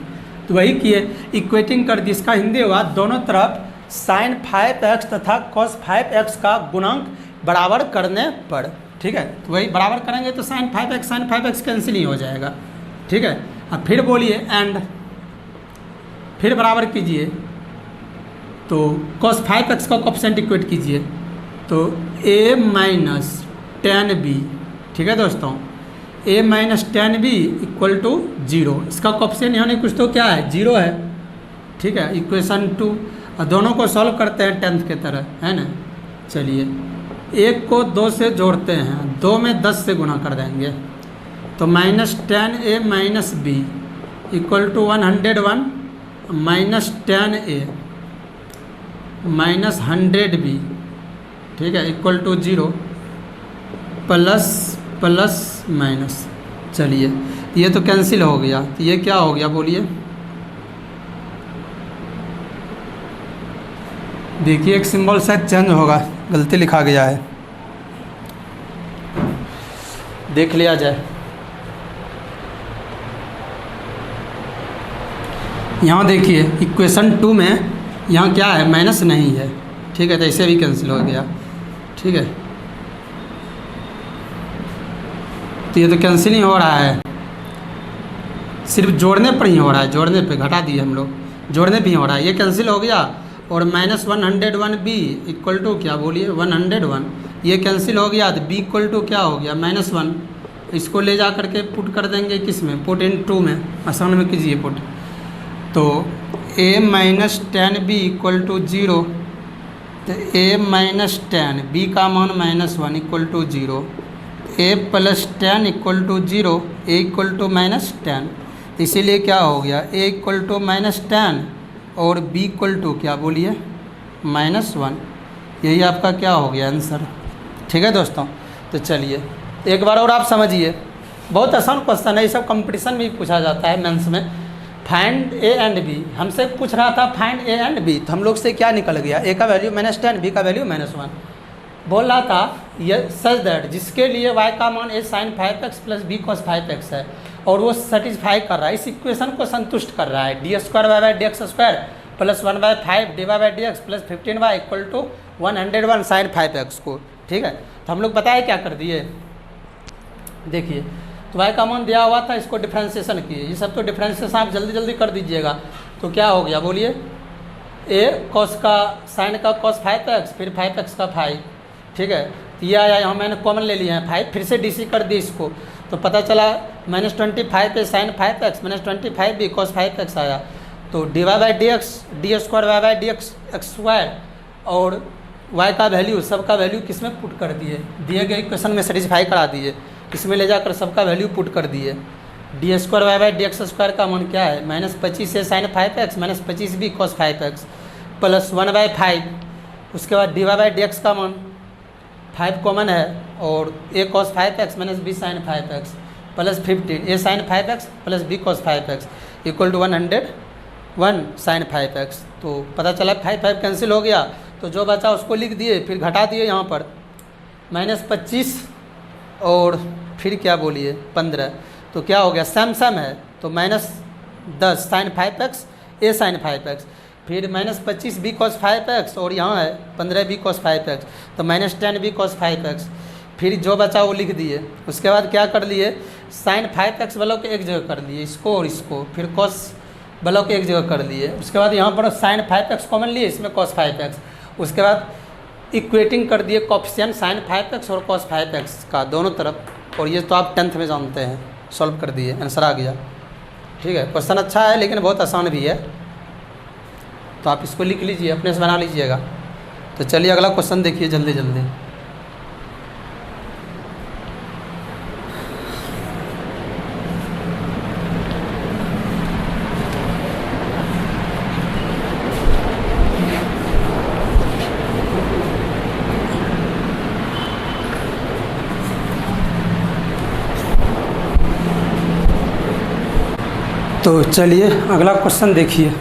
तो वही किए, इक्वेटिंग कर दी, इसका हिंदी हुआ दोनों तरफ साइन 5x तथा कॉस 5x का गुणांक बराबर करने पर, ठीक है। तो वही बराबर करेंगे तो साइन 5x कैंसिल ही हो जाएगा, ठीक है। अब फिर बोलिए एंड, फिर बराबर कीजिए तो cos 5x का कोफिशिएंट इक्वेट कीजिए तो a माइनस टेन बी, ठीक है दोस्तों, a minus ten b equal to 0, इसका कोफिशिएंट यहाँ नहीं कुछ तो क्या है 0 है, ठीक है। इक्वेशन 2, और दोनों को सॉल्व करते हैं 10th के तरह, है ना। चलिए 1 को 2 से जोड़ते हैं, 2 में 10 से गुणा कर देंगे तो minus ten a minus b equal to 101 minus ten a minus 100 b, ठीक है, इक्वल टू 0 प्लस माइनस। चलिए ये तो कैंसिल हो गया, तो ये क्या हो गया बोलिए, देखिए एक सिंबल शायद चेंज होगा, गलती लिखा गया है, देख लिया जाए। यहाँ देखिए इक्वेशन 2 में यहाँ क्या है माइनस नहीं है, ठीक है, तो इसे भी कैंसिल हो गया, ठीक है। तो ये तो कैंसिल ही हो रहा है, सिर्फ जोड़ने पर ही हो रहा है, जोड़ने पे घटा दिए हम लोग, जोड़ने पे ही हो रहा है, ये कैंसिल हो गया। और माइनस 101 बी इक्वल टू क्या बोलिए 101, ये कैंसिल हो गया, तो बी इक्वल टू क्या हो गया -1, इसको ले जा करके पुट कर देंगे किस में, पुट इन 2 में, आसान में कीजिए पुट। तो a minus ten b equal to 0, तो a माइनस टेन बी का मान -1 equal to 0, a plus 10 equal to 0, a equal to -10, इसीलिए क्या हो गया a इक्वल टू -10 और b इक्वल टू क्या बोलिए -1, यही आपका क्या हो गया आंसर, ठीक है दोस्तों। तो चलिए एक बार और आप समझिए, बहुत आसान क्वेश्चन है, ये सब कंपटीशन में भी पूछा जाता है मेंस में। फाइंड a एंड b, हमसे पूछ रहा था फाइंड a एंड b, तो हम लोग से क्या निकल गया, a का वैल्यू -10, b का वैल्यू -1। बोल रहा था ये सच दैट जिसके लिए y का मान a sin 5x plus b cos 5x है और वो सेटिस्फाई कर रहा है, इस इक्वेशन को संतुष्ट कर रहा है, d² plus 1/5 dy/dx plus 15y equal to 101 sin 5x को, ठीक है। तो हम लोग बताए क्या कर दिए, देखिए तो y का मान दिया हुआ था, इसको डिफ्रेंशिएशन किए, ये सब तो डिफ्रेंशिएशन आप जल्दी जल्दी कर दीजिएगा। तो क्या हो गया बोलिए, a cos का साइन का cos 5x फिर 5x का 5, ठीक है। तो ये आया, यहाँ मैंने कॉमन ले लिया है 5, फिर से डी सी कर दी इसको, तो पता चला -25 पे साइन 5x -25 भी cos 5x आया। तो dy by D x D square Y by D x x square और y का वैल्यू, सबका वैल्यू किस में पुट कर दिए, दिए गए इक्वेशन में सेटिस्फाई करा दिए, इसमें ले जाकर सबका वैल्यू पुट कर दिए। D square Y by D x square का मान क्या है, -25 से साइन 5x -25 भी cos 5x प्लस 1/5, उसके बाद d Y by D x का मान 5 कॉमन है और a cos 5x -b sine 5x plus 15 a sine 5x plus b cos 5x equal to 101 sine 5x। तो पता चला 5 कैंसिल हो गया, तो जो बचा उसको लिख दिए, फिर घटा दिए यहाँ पर -25 और फिर क्या बोलिए 15, तो क्या हो गया सम है, तो -10 sign 5x a sine 5x फिर -25 b cos 5x और यहाँ है 15 b cos 5x, तो -10 b cos 5x, फिर जो बचा वो लिख दिए। उसके बाद क्या कर लिए, साइन 5x वालों को एक जगह कर लिए, इसको और इसको, फिर cos वालों को एक जगह कर लिए। उसके बाद यहाँ पर साइन 5x कॉमन लिए, इसमें cos 5x, उसके बाद इक्वेटिंग कर दिए कॉफिशिएंट साइन 5x और cos 5x का दोनों तरफ, और ये तो आप 10th में जानते हैं, सॉल्व कर दिए, आंसर आ गया। ठीक है, क्वेश्चन अच्छा है लेकिन बहुत आसान भी है, तो आप इसको लिख लीजिए, अपने से बना लीजिएगा। तो चलिए अगला क्वेश्चन देखिए जल्दी जल्दी। तो चलिए अगला क्वेश्चन देखिए।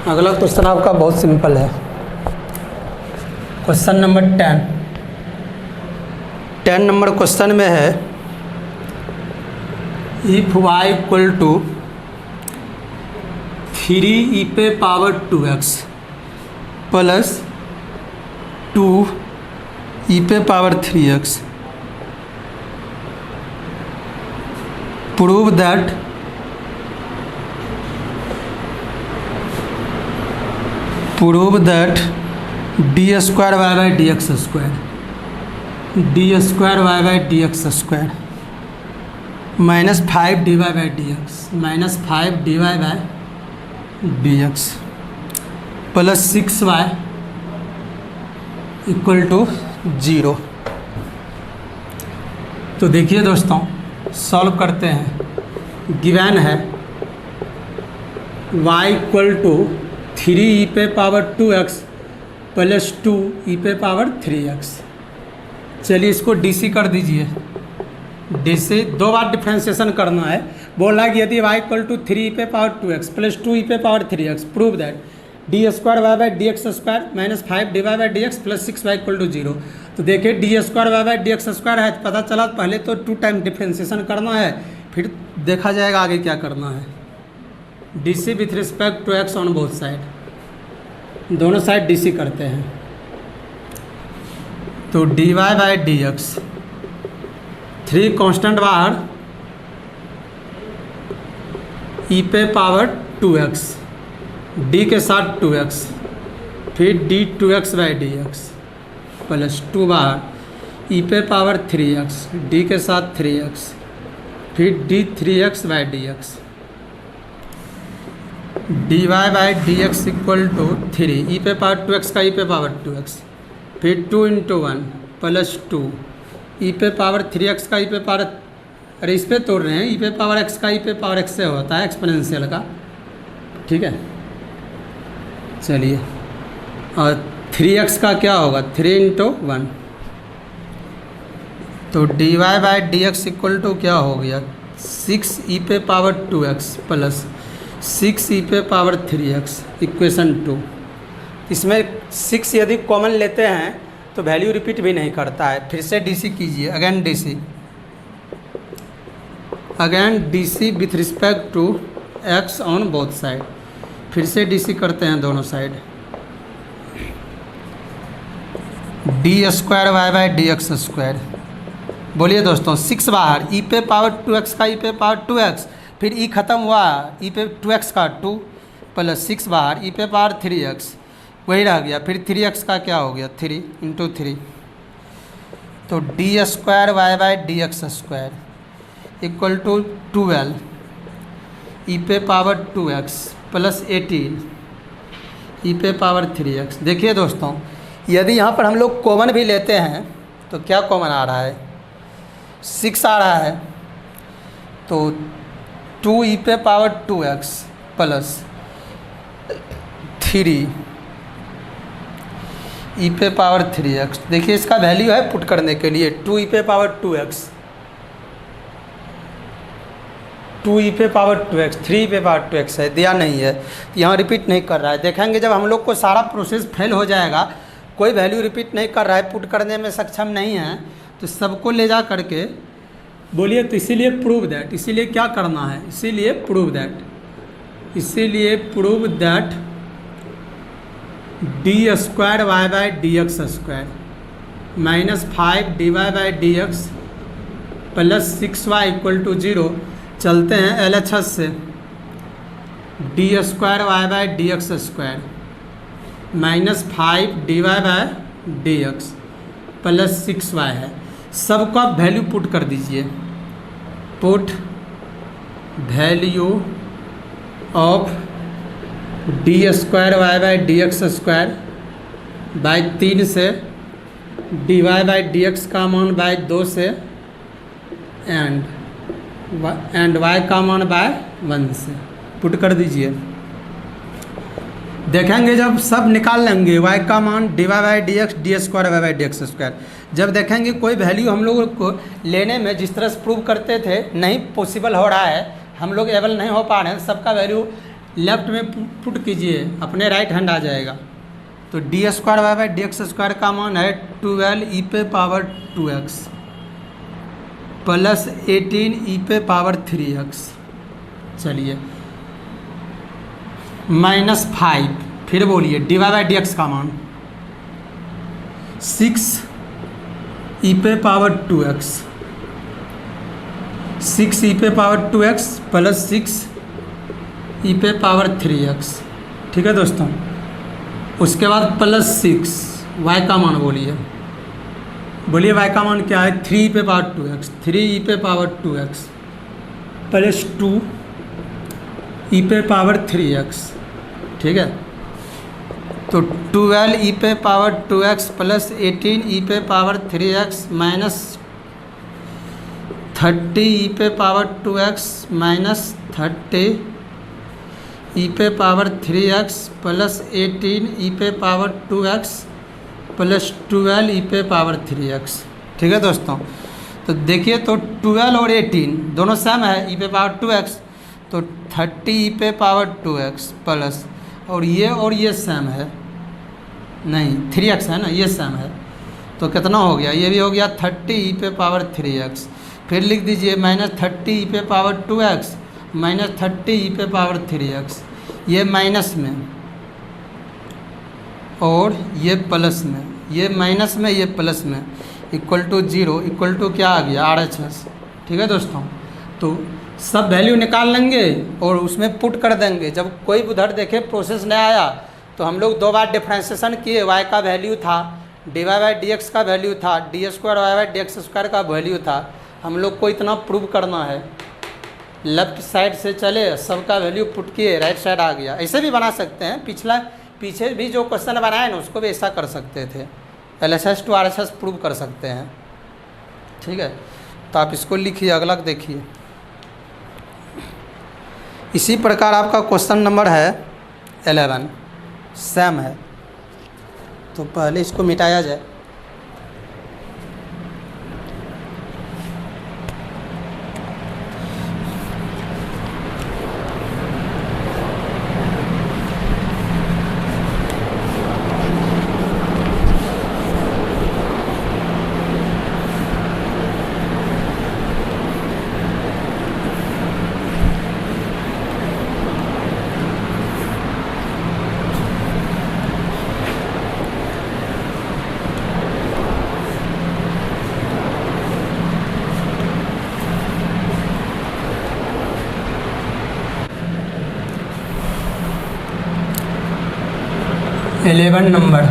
अगला क्वेश्चन आपका बहुत सिंपल है, क्वेश्चन नंबर 10 नंबर क्वेश्चन में है, if y equal to 3e पे पावर 2x प्लस 2e पे power 3x prove that D square Y by D x square -5 dy by D x -5 dy by D x plus 6y equal to 0। तो देखिए दोस्तों, solve करते हैं। Given है y equal to 3e पे power 2x plus 2e पे power 3x। चलिए इसको डीसी कर दीजिए, डीसी 2 बार डिफ्रेंशिएशन करना है। बोला कि यदि y इक्वल टू 3e पे पावर 2x प्लस 2e पे power 3x prove that D square Y by D x square -5 d Y by D x plus 6y equal to 0। तो देखिए d square Y by D x square है, पता चला पहले तो 2 time differentiation करना है, फिर देखा जाएगा आगे क्या करना है। DC with respect to x on both side, दोनों साइड डीसी करते हैं। तो D Y by D x 3 constant बाहर ई पे पावर 2x, डी के साथ 2x, फिर D 2x by D x plus 2 बाहर ई पे पावर 3x, डी के साथ 3x, फिर d 3x by D x D Y by D x equal to 3 e पे पावर 2x का ई पे पावर 2x, फिर 2 × 1 प्लस 2 ई पे पावर 3x का ई पे पावर, अरे इस पे तोड़ रहे हैं, ई पे पावर x का ई पे पावर x से होता है एक्सपोनेंशियल का। ठीक है, चलिए और 3x का क्या होगा 3 × 1, तो D Y by D x equal to क्या हो गया 6 ई पे पावर 2x प्लस 6 ई पे पावर 3x इक्वेशन 2। इसमें 6 यदि कॉमन लेते हैं तो वैल्यू रिपीट भी नहीं करता है। फिर से डीसी कीजिए, again DC with respect to x on both side. फिर से डीसी करते हैं दोनों side. D square Y by D x square बोलिए दोस्तों, 6 बाहर, ई पे पावर 2x का ई पे पावर 2x, फिर ई खत्म हुआ, ई पे 2x का 2 प्लस 6 बाहर, ई पे पावर 3x, वही रह गया। फिर 3x का क्या हो गया, 3 इंटू 3, तो D square Y by D x square equal to 12 e पे पावर 2x प्लस 18 ई पे पावर 3x। देखिए दोस्तों, यदि यहाँ पर हम लोग कॉमन भी लेते हैं तो क्या कॉमन आ रहा है, 6 आ रहा है, तो 2 ई पे पावर 2x प्लस 3 ई पे पावर 3x। देखिए इसका वैल्यू है पुट करने के लिए 2 ई पे पावर 2x, 2 ई पे पावर 2x, 3 ई पे पावर 2x है, दिया नहीं है, यहाँ रिपीट नहीं कर रहा है। देखेंगे जब हम लोग को सारा प्रोसेस फेल हो जाएगा, कोई वैल्यू रिपीट नहीं कर रहा है, पुट करने में सक्षम नहीं है, तो सबको ले जा करके बोलिए, तो इसीलिए प्रूव दैट, इसीलिए क्या करना है, इसीलिए prove that D square Y by D x square minus 5 d Y by D x plus 6y equal to 0। चलते हैं LHS से, d square Y by D x square minus 5 d Y by D x plus 6y है। सबको आप value put कर दीजिए, put value of d square Y by D x square by 3 से, D Y by D x का मान by 2 से, and y का मान बाय 1 से पुट कर दीजिए। देखेंगे जब सब निकाल लेंगे y का मान d Y by D x, D square Y by D x square, जब देखेंगे कोई वैल्यू हम लोगों को लेने में जिस तरह से प्रूव करते थे नहीं पॉसिबल हो रहा है, हम लोग एबल नहीं हो पा रहे हैं, सबका वैल्यू लेफ्ट में पुट कीजिए, अपने राइट हैंड आ जाएगा। तो D square Y by D x square का मान है 12 ई पे पावर 2x प्लस 18 ई पे पावर 3x। चलिए माइनस 5, फिर बोलिए D Y by D x का मान 6 ई पे पावर 2x, 6 ई पे पावर 2x प्लस 6 ई पे पावर 3x। ठीक है दोस्तों, उसके बाद प्लस 6 y का मान बोलिए, बोलिए y का मान क्या है, 3 ई पे पावर 2x, 3 ई पे पावर 2x प्लस 2 ई पे पावर 3x। ठीक है, तो 12 ई पे पावर 2x प्लस 18 ई पे पावर 3x माइनस 30 ई पे पावर 2x माइनस 30 ई पे पावर 3x प्लस 18 ई पे पावर 2x प्लस 12 ई पे पावर 3x। ठीक है दोस्तों, तो देखिए तो 12 और 18 दोनों सेम है, ई पे पावर 2x, तो 30 ई पे पावर 2x प्लस, और ये सेम है, नहीं 3x है ना, ये सेम है, तो कितना हो गया, ये भी हो गया 30 ई पे पावर 3x। फिर लिख दीजिए माइनस 30 ई पे पावर 2x माइनस 30 ई पे पावर 3x, ये माइनस में और ये प्लस में, ये माइनस में ये प्लस में, इक्वल टू 0, इक्वल टू क्या आ गया RHS। ठीक है दोस्तों, तो सब वैल्यू निकाल लेंगे और उसमें पुट कर देंगे। जब कोई उधर देखे प्रोसेस नहीं आया तो हम लोग 2 बार डिफ्रेंसिएशन किए, y का वैल्यू था, d Y by D x का वैल्यू था, D square Y by D x square का वैल्यू था। हम लोग को इतना प्रूव करना है, लेफ्ट साइड से चले, सबका वैल्यू पुट किए, राइट साइड आ गया। ऐसे भी बना सकते हैं, पीछे भी जो क्वेश्चन बनाए ना उसको भी ऐसा कर सकते थे, LHS टू RHS प्रूव कर सकते हैं। ठीक है, तो आप इसको लिखिए, अगला देखिए। इसी प्रकार आपका क्वेश्चन नंबर है 11 सेम है, तो पहले इसको मिटाया जाए। 11 नंबर,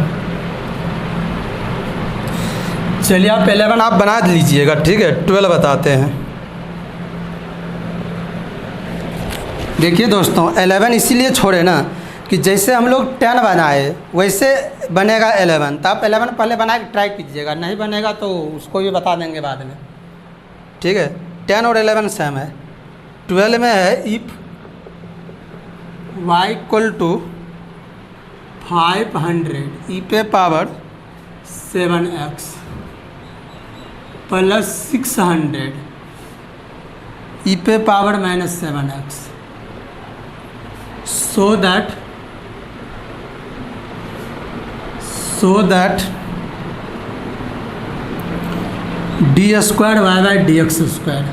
चलिए आप 11 आप बना लीजिएगा, ठीक है। 12 बताते हैं। देखिए दोस्तों 11 इसीलिए छोड़े ना कि जैसे हम लोग 10 बनाए वैसे बनेगा 11, तो आप 11 पहले बना के ट्राई कीजिएगा, नहीं बनेगा तो उसको भी बता देंगे बाद में, ठीक है। 10 और 11 सेम है। 12 में है if y equal to 500 e पे पावर 7x प्लस 600 e पे power minus 7x so that d square Y by D x square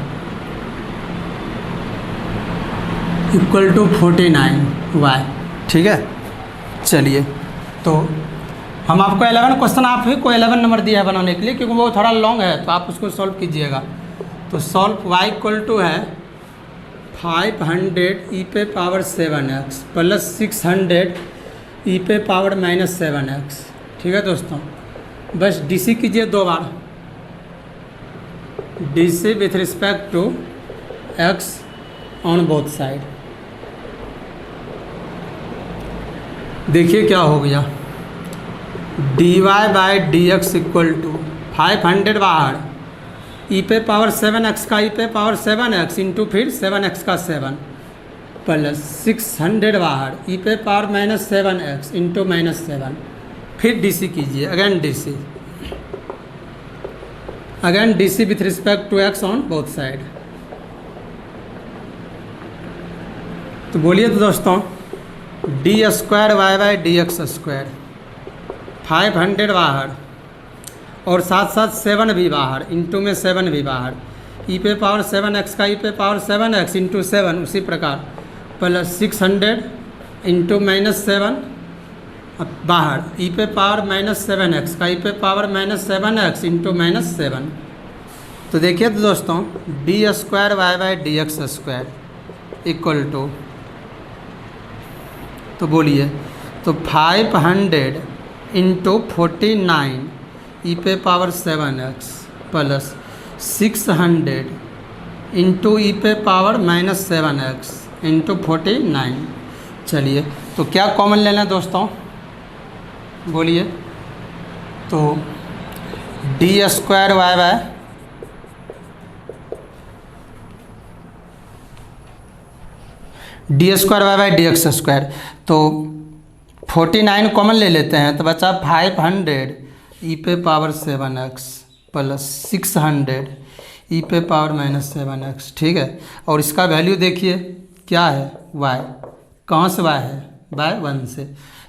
equal to 49y, ठीक है। चलिए तो हम आपको 11 क्वेश्चन आप ही को 11 नंबर दिया है बनाने के लिए, क्योंकि वो थोड़ा लॉन्ग है, तो आप उसको सॉल्व कीजिएगा। तो सॉल्व y इक्वल टू है 500 e पे पावर 7x प्लस 600 e पे पावर माइनस 7x, ठीक है दोस्तों। बस डीसी कीजिए 2 बार, DC with respect to x on both side. देखिए क्या हो गया, dy by D x equal to 500 बाहर e पे पावर 7x का e पे पावर 7x इंटू फिर 7x का 7 प्लस 600 बाहर e पे power minus 7x into minus 7, फिर डीसी कीजिए, again DC with respect to x on both side. तो बोलिए तो दोस्तों d square Y by D x square 500 बाहर और साथ साथ 7 भी बाहर, इंटू में 7 भी बाहर, e पे पावर 7x का e पे पावर 7x इंटू 7 उसी प्रकार प्लस 600 इंटू माइनस 7 बाहर e पे पावर माइनस 7x का e पे power minus 7x into minus 7। तो देखिए तो दोस्तों d square Y by D x square equal to, तो बोलिए तो 500 इंटू 49 e पे power 7x plus 600 into e पे पावर माइनस 7x इंटू 49। चलिए तो क्या कॉमन लेना है दोस्तों, बोलिए। तो D square y by d square Y by D x square, तो 49 कॉमन ले लेते हैं, तो बचा 500 e पे पावर 7x प्लस 600 e पे पावर माइनस 7x, ठीक है। और इसका वैल्यू देखिए क्या है, y, कहाँ से y है, बाय 1 से,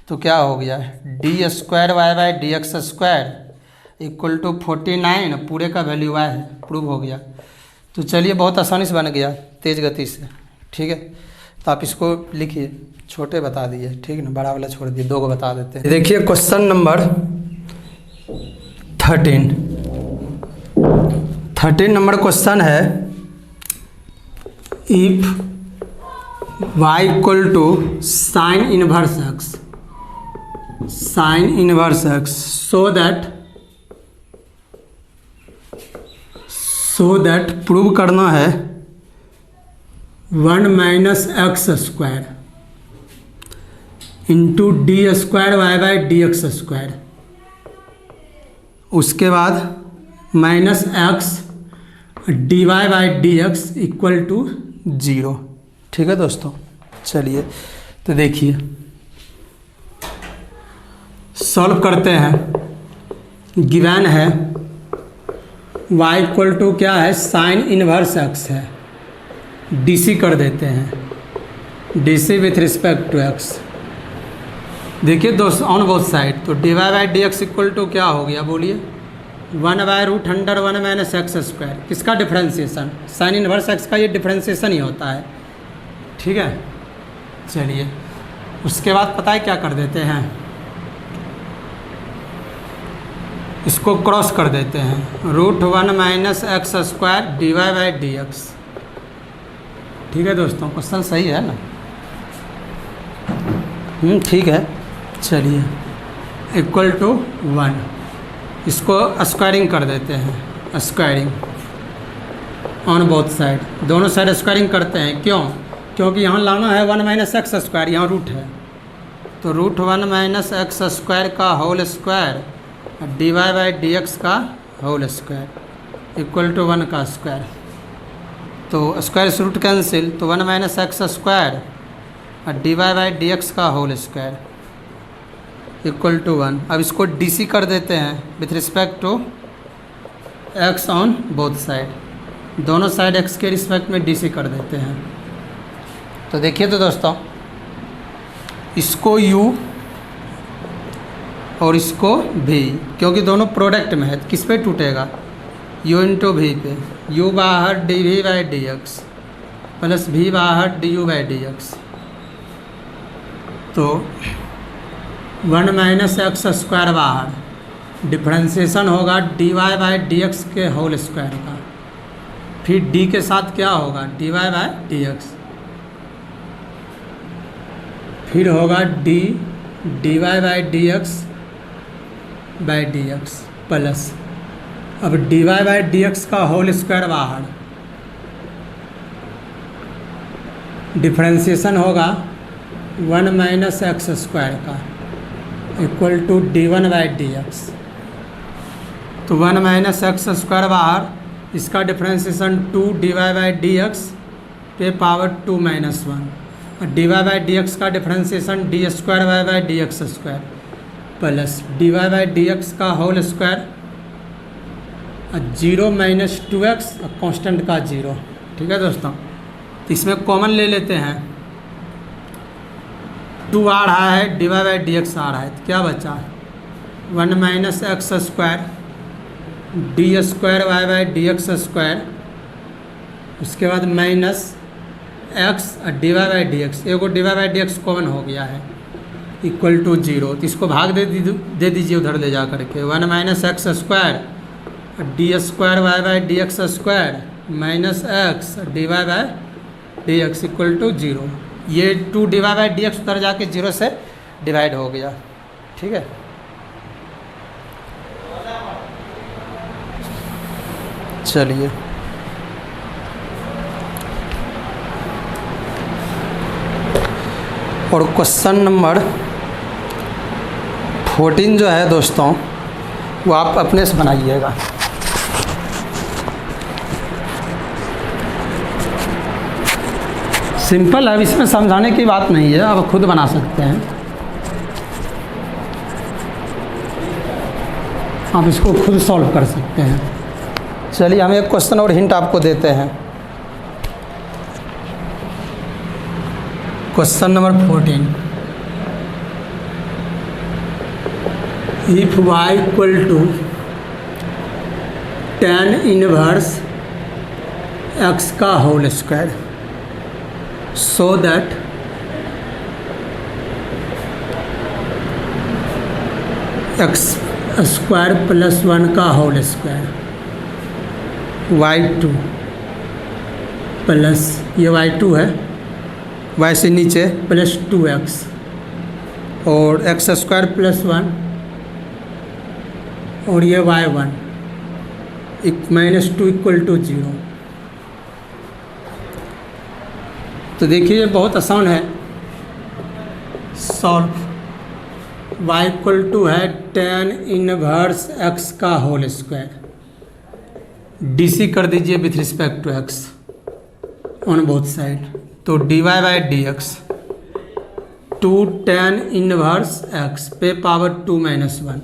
तो क्या हो गया d square Y by D x square equal to 49, पूरे का वैल्यू y है, प्रूव हो गया। तो चलिए बहुत आसानी से बन गया, तेज़ गति से, ठीक है। तो आप इसको लिखिए, छोटे बता दिए, ठीक है ना, बड़ा वाला छोड़ दिए, 2 को बता देते हैं। देखिए क्वेश्चन नंबर 13 नंबर क्वेश्चन है, if y equal to sine inverse x so that prove करना है 1 minus x square into d square Y by D x square, उसके बाद minus x D Y by D x equal to 0, ठीक है दोस्तों। चलिए तो देखिए सॉल्व करते हैं। गिवन है y इक्वल टू क्या है, साइन इनवर्स x है, डीसी कर देते हैं, DC with respect to x। देखिए दोस्त ऑन बोथ साइड, तो D Y by D x equal to क्या हो गया, बोलिए 1/√100 माइनस एक्स स्क्वायर, किसका डिफ्रेंसिएशन, साइन इनवर्स x का ये डिफ्रेंसिएशन ही होता है, ठीक है। चलिए उसके बाद पता है क्या कर देते हैं, इसको क्रॉस कर देते हैं, √1 minus x square D Y by D x, ठीक है दोस्तों। क्वेश्चन सही है ना, ठीक है। चलिए इक्वल टू 1। इसको स्क्वायरिंग कर देते हैं, स्क्वायरिंग ऑन बोथ साइड, दोनों साइड स्क्वायरिंग करते हैं। क्यों? क्योंकि यहाँ लाना है 1 माइनस एक्स स्क्वायर, यहाँ रूट है, तो रूट 1 माइनस एक्स स्क्वायर का whole square D Y by D x का होल स्क्वायर इक्वल टू 1 का स्क्वायर। तो स्क्वायर से रूट कैंसिल, तो 1 minus x square D Y by D x का होल स्क्वायर इक्वल टू 1। अब इसको DC कर देते हैं with respect to x on both side, दोनों साइड एक्स के रिस्पेक्ट में डी सी कर देते हैं। तो देखिए तो दोस्तों, इसको u और इसको v, क्योंकि दोनों प्रोडक्ट में है, किस पे टूटेगा? u इंटू वी पे, u बाहर D we by D x plus v बाहर D you by D x. तो 1 माइनस एक्स स्क्वायर बाहर, डिफ्रेंसिएशन होगा D Y by D x के होल स्क्वायर का, फिर डी के साथ क्या होगा? D Y by D x, फिर होगा D Y by D x by D x plus, अब d Y by D x का होल स्क्वायर बाहर, डिफ्रेंसिएशन होगा 1 माइनस एक्स स्क्वायर का equal to d one by D x. तो 1 minus x square बाहर, इसका differentiation 2 d Y by D x पे power 2 minus 1, d Y by D x का differentiation D square Y by D x square plus d Y by D x का whole square 0 minus 2x constant का 0। ठीक है दोस्तों, तो इसमें common ले लेते हैं, 2 आ रहा है, D Y by D x आ रहा है, तो क्या बचा? 1 minus x square D square Y by D x square, उसके बाद minus x D Y by D x, एगो d Y by D x common हो गया है इक्वल टू 0। तो इसको भाग दे दीजिए उधर ले जा करके, 1 minus x square D square Y by D x square minus x D Y by D x equal to 0। ये 2 d Y by D x उधर जाके 0 से डिवाइड हो गया। ठीक है, चलिए और क्वेश्चन नंबर 14 जो है दोस्तों, वो आप अपने से बनाइएगा। सिंपल है, इसमें समझाने की बात नहीं है, आप खुद बना सकते हैं। आप इसको खुद सॉल्व कर सकते हैं। चलिए हम एक क्वेश्चन और हिंट आपको देते हैं। Question number 14, if y equal to tan inverse x का whole square, so that x square plus 1 का होल स्क्वायर y2 प्लस, ये y2 है, y से नीचे प्लस 2x और x स्क्वायर प्लस 1 और ये y1 माइनस 2 इक्वल टू 0। तो देखिए बहुत आसान है सॉल्व। y इक्वल टू है tan इनवर्स x का होल स्क्वायर, डीसी कर दीजिए with respect to x on both side, तो D Y by D x 2 tan inverse x पे पावर 2 माइनस 1,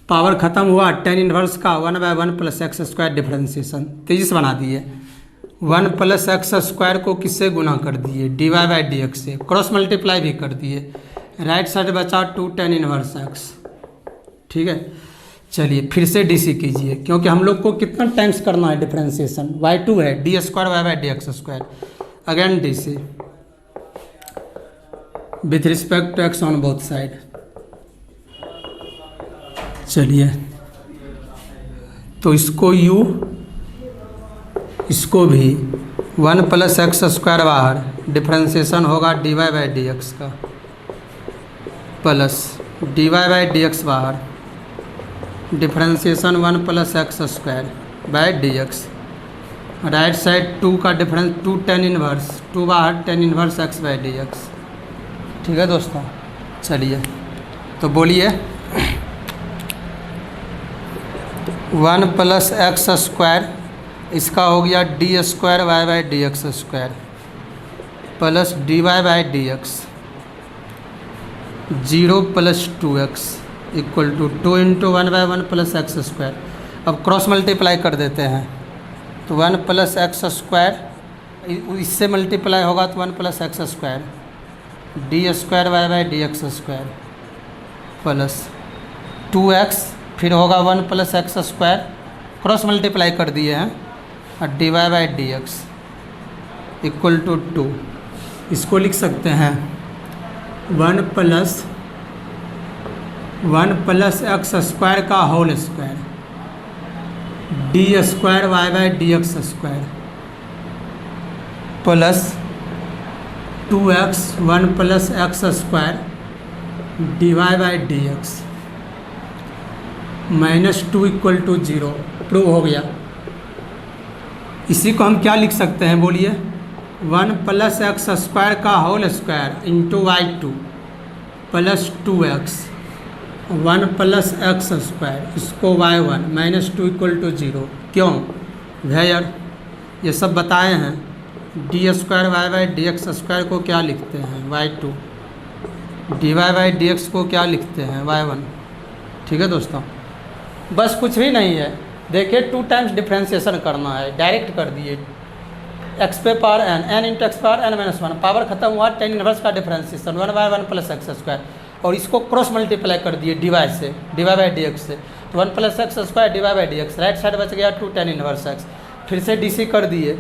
पावर ख़त्म हुआ, tan इनवर्स का 1 by 1 plus x square differentiation तेजी से बना दिए, 1 प्लस एक्स स्क्वायर को किससे गुना कर दिए? D Y by D x से, क्रॉस मल्टीप्लाई भी कर दिए, राइट साइड बचा 2 tan इनवर्स x। ठीक है, चलिए फिर से डीसी कीजिए, क्योंकि हम लोग को कितना टाइम्स करना है डिफ्रेंसिएशन, y2 है, D square Y by D x square, again DC with respect to x on both side. चलिए तो इसको u, इसको भी 1 प्लस एक्स स्क्वायर बाहर, डिफ्रेंसिएशन होगा D Y by D x का plus d Y by D x बाहर, differentiation 1 plus x square by D x, right side 2 का डिफरेंस 2 tan इनवर्स, 2 बाहर tan inverse x by D x. ठीक है दोस्तों, चलिए तो बोलिए 1 प्लस एक्स स्क्वायर, इसका हो गया d square Y by D x square plus d Y by D x, 0 plus 2x equal to 2 into 1 by 1 plus x square. अब क्रॉस मल्टीप्लाई कर देते हैं तो 1 प्लस एक्स स्क्वायर, इससे मल्टीप्लाई होगा तो 1 plus x square D square Y by D x square plus 2x, फिर होगा 1 plus x square, cross multiply कर दिए हैं, और D Y by D x equal to 2। इसको लिख सकते हैं 1 प्लस एक्स स्क्वायर का whole square D square Y by D x square plus 2x 1 plus x square D Y by D x -2 equal to 0। Prove हो गया। इसी को हम क्या लिख सकते हैं बोलिए, 1 प्लस एक्स स्क्वायर का whole square into y2 plus 2x 1 plus x square, इसको y1 -2 इक्वल टू 0। क्यों भैया, ये सब बताए हैं। D square Y by D x square को क्या लिखते हैं y2, d Y by D x को क्या लिखते हैं y1। ठीक है दोस्तों, बस कुछ भी नहीं है। देखिए 2 टाइम्स डिफ्रेंसिएशन करना है, डायरेक्ट कर दिए एक्स पे power n into x power n-1, power खत्म हुआ, tan इनवर्स का differentiation 1 by 1 plus x square, और इसको क्रॉस मल्टीप्लाई कर दिए डी वाई से, D Y by D x से, तो 1 plus x square D Y by D x, right side बच गया 2 tan इनवर्स एक्स, फिर से डी सी कर दिए।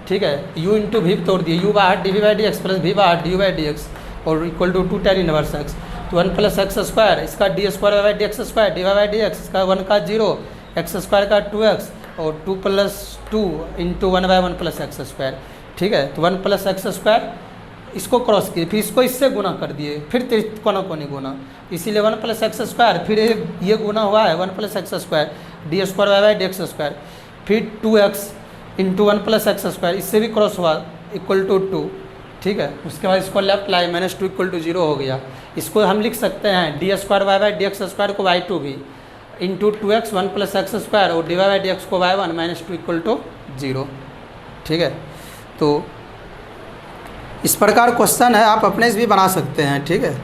ठीक है, u इंटू वी तोड़ दिए, u बाहर D we by D x plus v बाहर D you by D x, और equal to 2 tan inverse x, तो 1 प्लस एक्स स्क्वायर, इसका d square Y by D x square D Y by D x, इसका 1 का 0, x square का 2x, और 2 plus 2 into 1 by 1 plus x square. ठीक है, तो 1 प्लस एक्स स्क्वायर, इसको क्रॉस किए, फिर इसको इससे गुना कर दिए, फिर कोना कोनी गुना, इसीलिए 1 प्लस एक्स स्क्वायर, फिर ये गुना हुआ है 1 plus x square D square Y by D x square, फिर 2x into 1 plus x square, इससे भी क्रॉस हुआ इक्वल टू 2। ठीक है, उसके बाद इसको लेफ्ट लाई -2 इक्वल टू 0 हो गया। इसको हम लिख सकते हैं D square Y by D x square को y2 भी into 2x 1 plus x square, और D Y by D x को y1 -2 इक्वल टू 0। ठीक है, तो इस प्रकार क्वेश्चन है, आप अपने से भी बना सकते हैं। ठीक है।